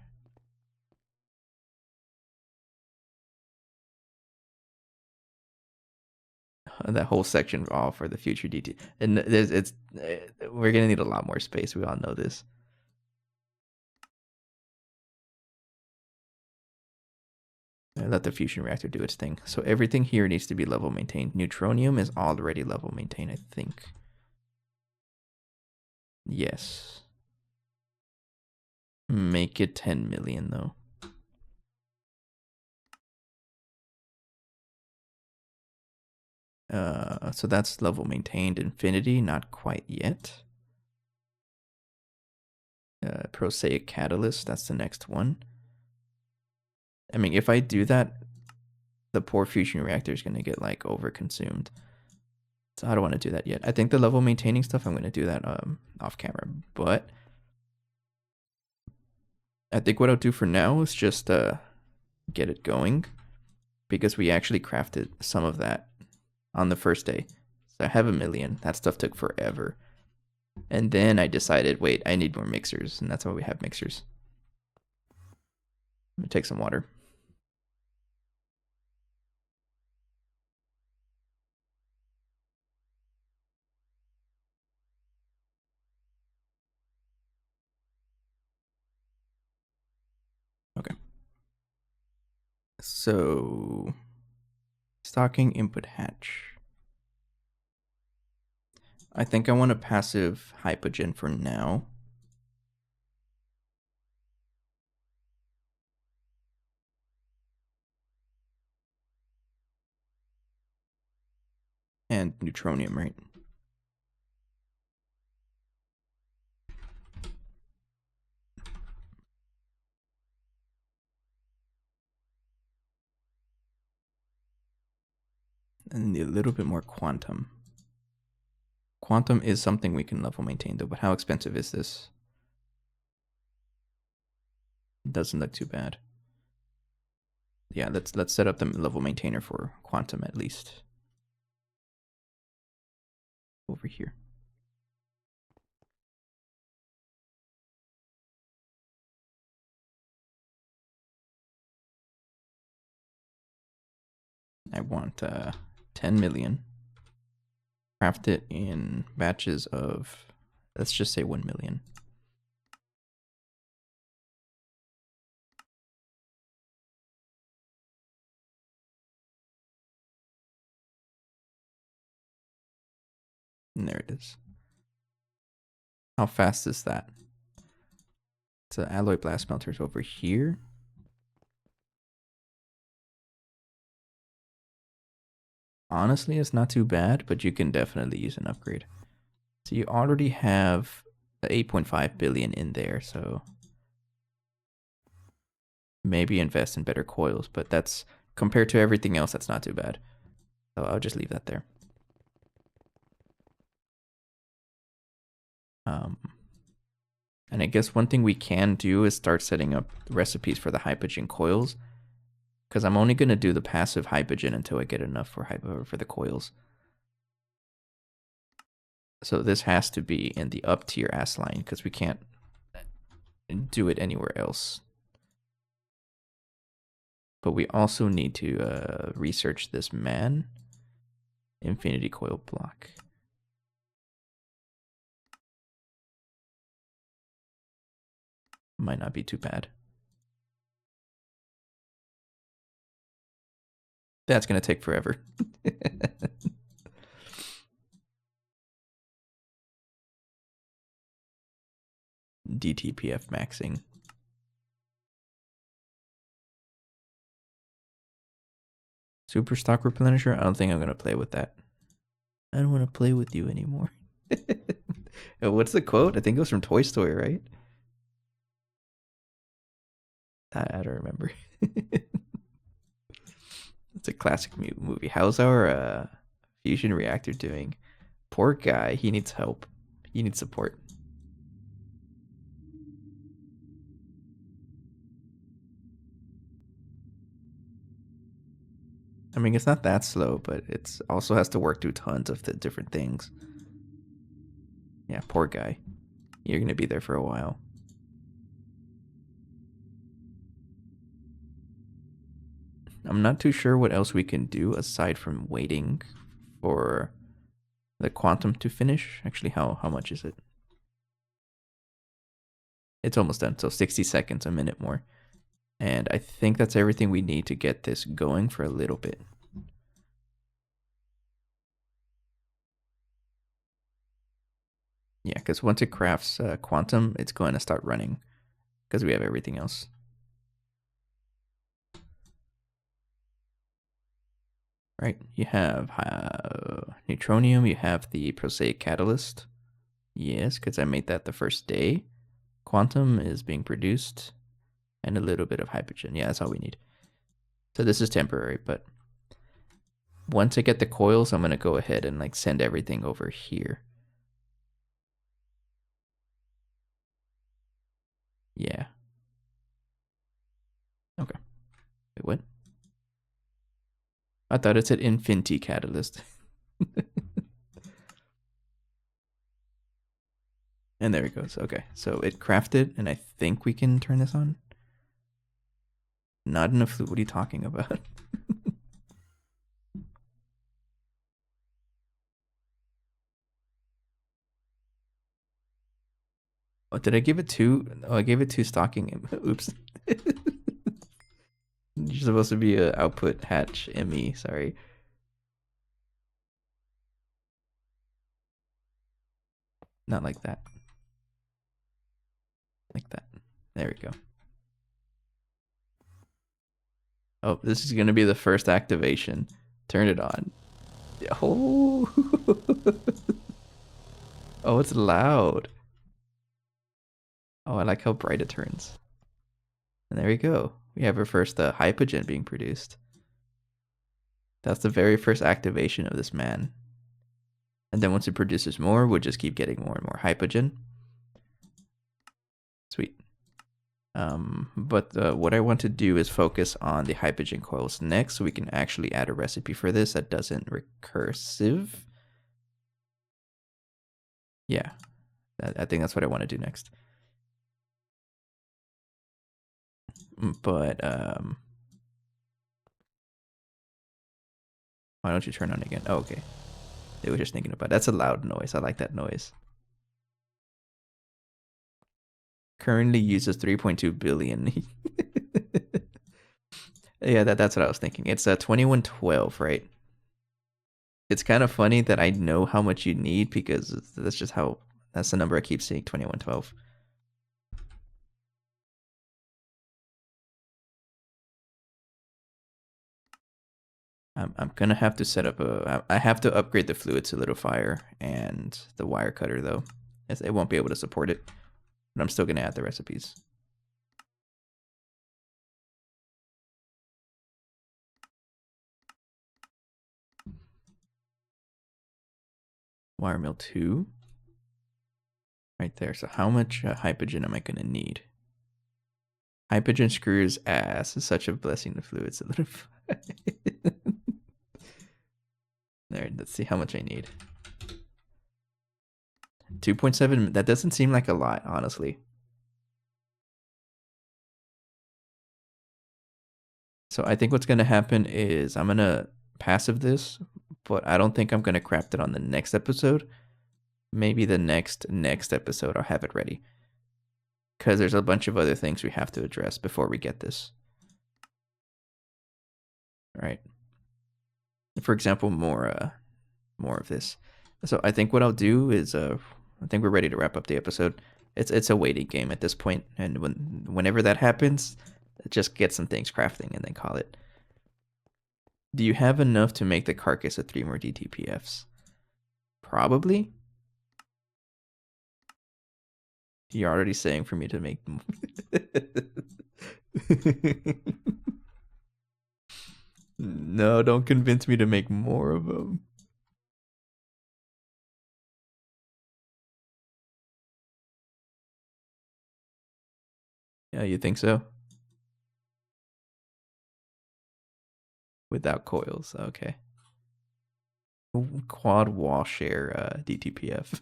That whole section all for the future DT. And we're gonna need a lot more space. We all know this. Let the fusion reactor do its thing. So everything here needs to be level maintained. Neutronium is already level maintained, I think. Yes. Make it 10 million though. So that's level maintained. Infinity, not quite yet. Prosaic Catalyst, that's the next one. I mean, if I do that, the poor fusion reactor is going to get like overconsumed. So I don't want to do that yet. I think the level maintaining stuff, I'm going to do that off camera. But I think what I'll do for now is just get it going, because we actually crafted some of that on the first day. So I have 1 million. That stuff took forever. And then I decided, wait, I need more mixers. And that's why we have mixers. I'm going to take some water. Okay. So, stocking input hatch. I think I want a passive hypogen for now. And neutronium, right? And a little bit more quantum. Quantum is something we can level maintain though, but how expensive is this? It doesn't look too bad. Yeah, let's set up the level maintainer for quantum at least. Over here. I want 10 million. Craft it in batches of, let's just say 1 million. And there it is. How fast is that? It's an alloy blast smelters over here. Honestly, it's not too bad, but you can definitely use an upgrade. So you already have the 8.5 billion in there, so maybe invest in better coils, but that's compared to everything else, that's not too bad. So I'll just leave that there. And I guess one thing we can do is start setting up recipes for the hypogen coils, because I'm only going to do the passive hypogen until I get enough for the coils. So this has to be in the up tier S line, because we can't do it anywhere else. But we also need to research this man. Infinity coil block. Might not be too bad. That's going to take forever. DTPF maxing. Super stock replenisher? I don't think I'm going to play with that. I don't want to play with you anymore. What's the quote? I think it was from Toy Story, right? I don't remember. It's a classic movie. How's our fusion reactor doing? Poor guy. He needs help. He needs support. I mean, it's not that slow, but it's also has to work through tons of the different things. Yeah, poor guy. You're going to be there for a while. I'm not too sure what else we can do aside from waiting for the quantum to finish. Actually, how much is it? It's almost done, so 60 seconds, a minute more. And I think that's everything we need to get this going for a little bit. Yeah, because once it crafts quantum, it's going to start running because we have everything else. Right, you have neutronium, you have the prosaic catalyst. Yes, because I made that the first day. Quantum is being produced, and a little bit of hypogen. Yeah, that's all we need. So this is temporary, but once I get the coils, I'm going to go ahead and like send everything over here. Yeah. Okay. Wait, what? I thought it said Infinity Catalyst. And there it goes. Okay, so it crafted, and I think we can turn this on. Not enough fluid. What are you talking about? Oh, did I give it two? Oh, I gave it two stocking. Oops. You're supposed to be a output hatch ME. Sorry. Not like that. Like that. There we go. Oh, this is going to be the first activation. Turn it on. Oh. Oh, it's loud. Oh, I like how bright it turns. And there we go. We have our first hypogen being produced. That's the very first activation of this man. And then once it produces more, we'll just keep getting more and more hypogen. Sweet. But what I want to do is focus on the hypogen coils next, so we can actually add a recipe for this that doesn't recursive. Yeah, I think that's what I want to do next. But Why don't you turn on again? Oh, okay. They were just thinking about it. That's a loud noise. I like that noise. Currently uses 3.2 billion. Yeah, that's what I was thinking. It's 2112, right? It's kind of funny that I know how much you need because that's the number I keep seeing, 2112. I'm gonna have to set up I have to upgrade the fluid solidifier and the wire cutter though. It won't be able to support it, but I'm still gonna add the recipes. Wire mill 2. Right there. So how much hypogen am I gonna need? Hypogen screws ass. It's such a blessing to fluid solidify. There, let's see how much I need. 2.7, that doesn't seem like a lot, honestly. So I think what's going to happen is I'm going to passive this, but I don't think I'm going to craft it on the next episode. Maybe the next episode I'll have it ready. Because there's a bunch of other things we have to address before we get this. All right. For example, more of this. So I think what I'll do is I think we're ready to wrap up the episode. It's a waiting game at this point, and whenever that happens, just get some things crafting and then call it. Do you have enough to make the carcass of 3 more DTPFs? Probably. You're already saying for me to make them. No, don't convince me to make more of them. Yeah, you think so? Without coils, okay. Quad wall share DTPF.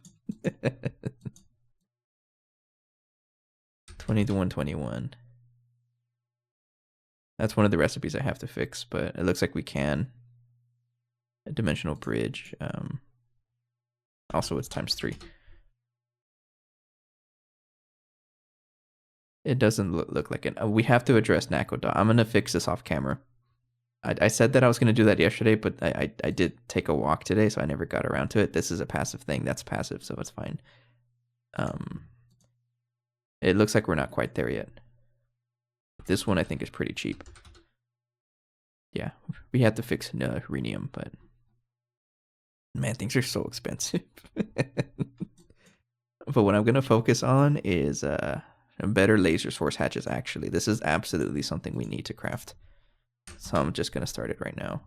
20 to 121. That's one of the recipes I have to fix, but it looks like we can. A dimensional bridge. Also, it's ×3. It doesn't look like it. We have to address Nakoda. I'm going to fix this off camera. I said that I was going to do that yesterday, but I did take a walk today, so I never got around to it. This is a passive thing. That's passive, so it's fine. It looks like we're not quite there yet. This one I think is pretty cheap. Yeah, we had to fix rhenium, but man, things are so expensive. But what I'm going to focus on is better laser source hatches, actually. This is absolutely something we need to craft. So I'm just going to start it right now.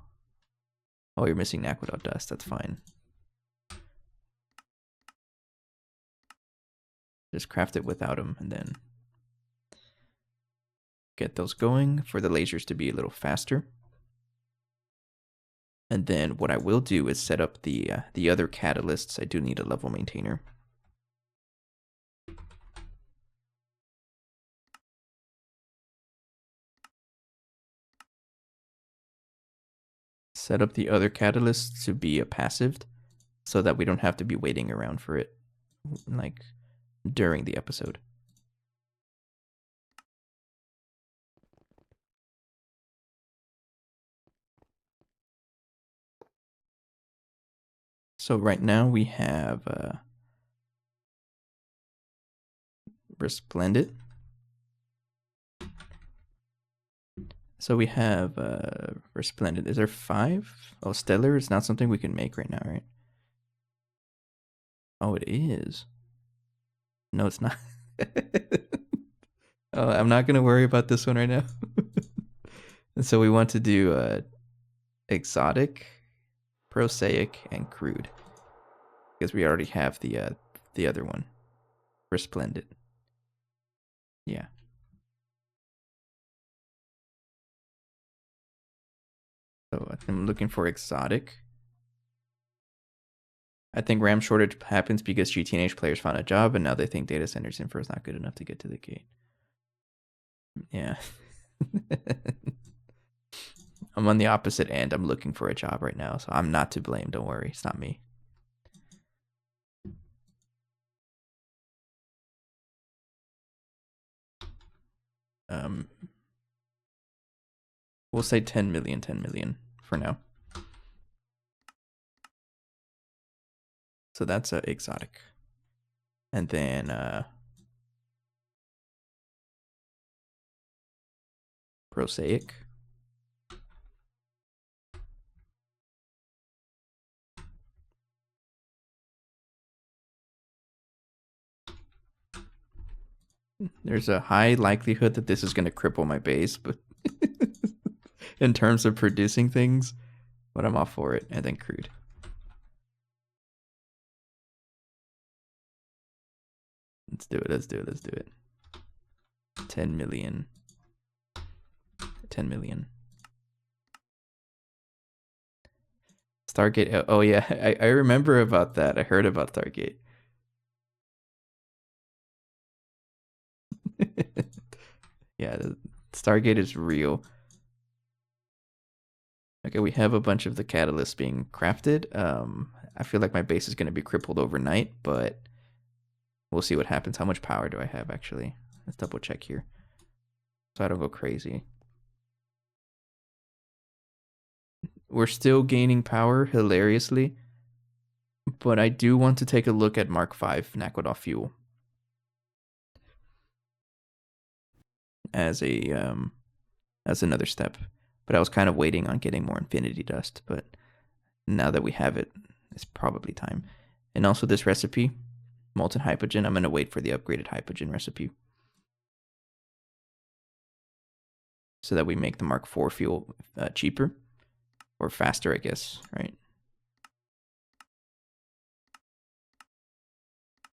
Oh, you're missing Aqueduct dust. That's fine. Just craft it without them and then get those going for the lasers to be a little faster. And then what I will do is set up the other catalysts. I do need a level maintainer. Set up the other catalysts to be a passive so that we don't have to be waiting around for it like during the episode. So right now we have Resplendent. So we have Resplendent. Is there 5? Oh, Stellar is not something we can make right now, right? Oh, it is. No, it's not. Oh, I'm not going to worry about this one right now. And so we want to do exotic, prosaic, and crude. Because we already have the other one. Resplendent. Yeah. So I'm looking for exotic. I think RAM shortage happens because GTNH players found a job and now they think data centers info is not good enough to get to the gate. Yeah. I'm on the opposite end. I'm looking for a job right now, so I'm not to blame. Don't worry, it's not me. We'll say 10 million for now. So that's exotic. And then prosaic. There's a high likelihood that this is going to cripple my base, but in terms of producing things, but I'm all for it. And then crude. Let's do it. 10 million. 10 million. Stargate. Oh yeah, I remember about that. I heard about Stargate. Yeah, Stargate is real. Okay, we have a bunch of the catalysts being crafted. I feel like my base is going to be crippled overnight, but we'll see what happens. How much power do I have, actually? Let's double check here so I don't go crazy. We're still gaining power, hilariously, but I do want to take a look at Mark V Naquadah fuel as another step. But I was kind of waiting on getting more infinity dust, but now that we have it, it's probably time. And also this recipe, molten hypogen, I'm going to wait for the upgraded hypogen recipe so that we make the Mark IV fuel cheaper or faster, I guess, right?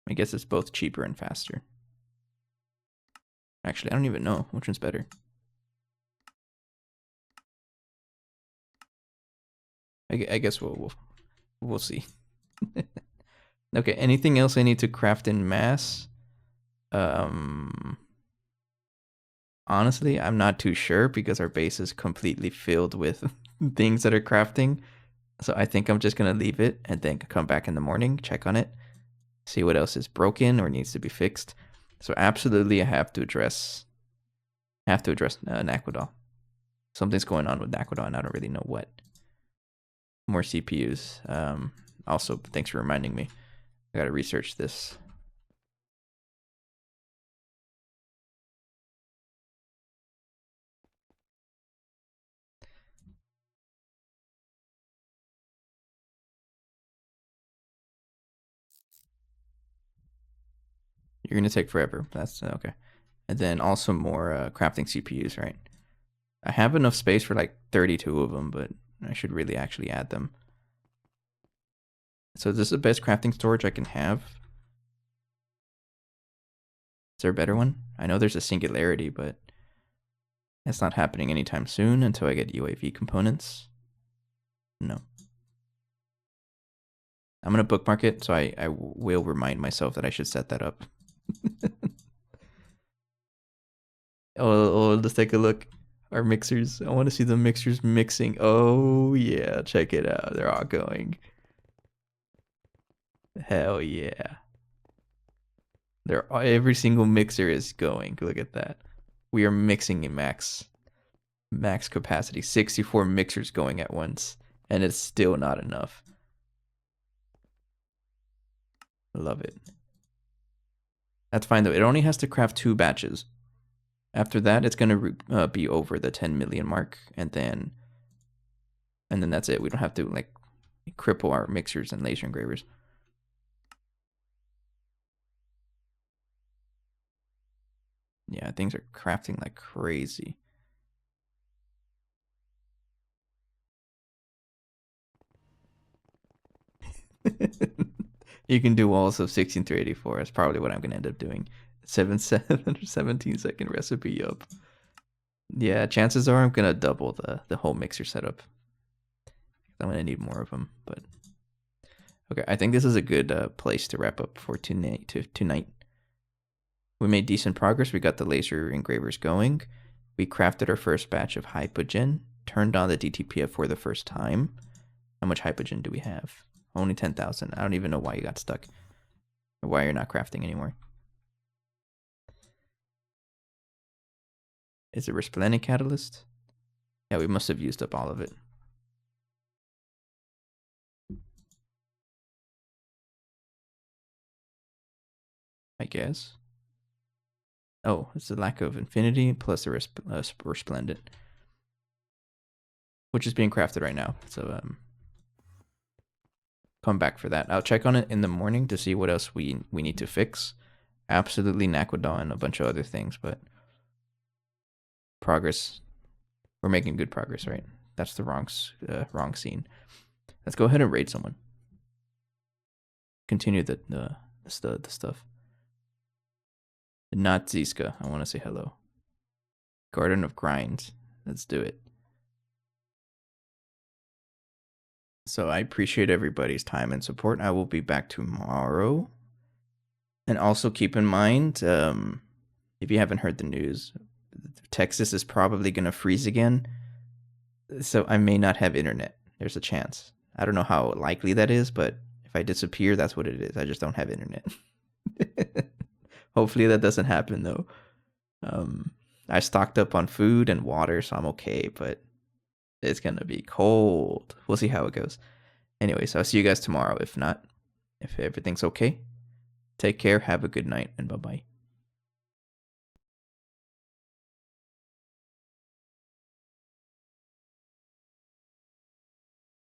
I guess it's both cheaper and faster. Actually, I don't even know which one's better. I guess we'll see. Okay, anything else I need to craft in mass? Honestly, I'm not too sure because our base is completely filled with things that are crafting. So I think I'm just gonna leave it and then come back in the morning, check on it, see what else is broken or needs to be fixed. So absolutely, I have to address Naquadah. Something's going on with Naquadah, and I don't really know what. More CPUs. Also, thanks for reminding me. I gotta research this. You're gonna take forever. That's okay. And then also more crafting CPUs, right? I have enough space for like 32 of them, but I should really actually add them. So this is the best crafting storage I can have. Is there a better one? I know there's a singularity, but it's not happening anytime soon until I get UAV components. No. I'm gonna bookmark it, so I will remind myself that I should set that up. Oh, let's take a look. Our mixers. I want to see the mixers mixing. Oh yeah, check it out. They're all going. Hell yeah. Every single mixer is going. Look at that. We are mixing in max capacity. 64 mixers going at once, and it's still not enough. I love it. That's fine though. It only has to craft 2 batches. After that, it's gonna be over the 10 million mark, and then that's it. We don't have to like cripple our mixers and laser engravers. Yeah, things are crafting like crazy. You can do walls of 16 through 84. That's probably what I'm gonna end up doing. 17-second recipe up. Yeah, chances are I'm gonna double the whole mixer setup. I'm gonna need more of them, but okay. I think this is a good place to wrap up for tonight. We made decent progress. We got the laser engravers going. We crafted our first batch of hypogen turned on the DTPF for the first time. How much hypogen do we have? Only 10,000. I don't even know why you got stuck. Or why you're not crafting anymore. Is it resplendent catalyst? Yeah, we must have used up all of it. I guess. Oh, it's the lack of infinity plus the resplendent, which is being crafted right now. So come back for that. I'll check on it in the morning to see what else we need to fix. Absolutely Naquadon and a bunch of other things, but progress. We're making good progress, right? That's the wrong scene. Let's go ahead and raid someone. Continue the stuff. Not Ziska. I want to say hello. Garden of Grinds. Let's do it. So I appreciate everybody's time and support. I will be back tomorrow. And also keep in mind, if you haven't heard the news, Texas is probably going to freeze again. So I may not have internet. There's a chance. I don't know how likely that is, but if I disappear, that's what it is. I just don't have internet. Hopefully that doesn't happen, though. I stocked up on food and water, so I'm okay, but it's going to be cold. We'll see how it goes. Anyways, I'll see you guys tomorrow. If not, if everything's okay, take care, have a good night, and bye-bye.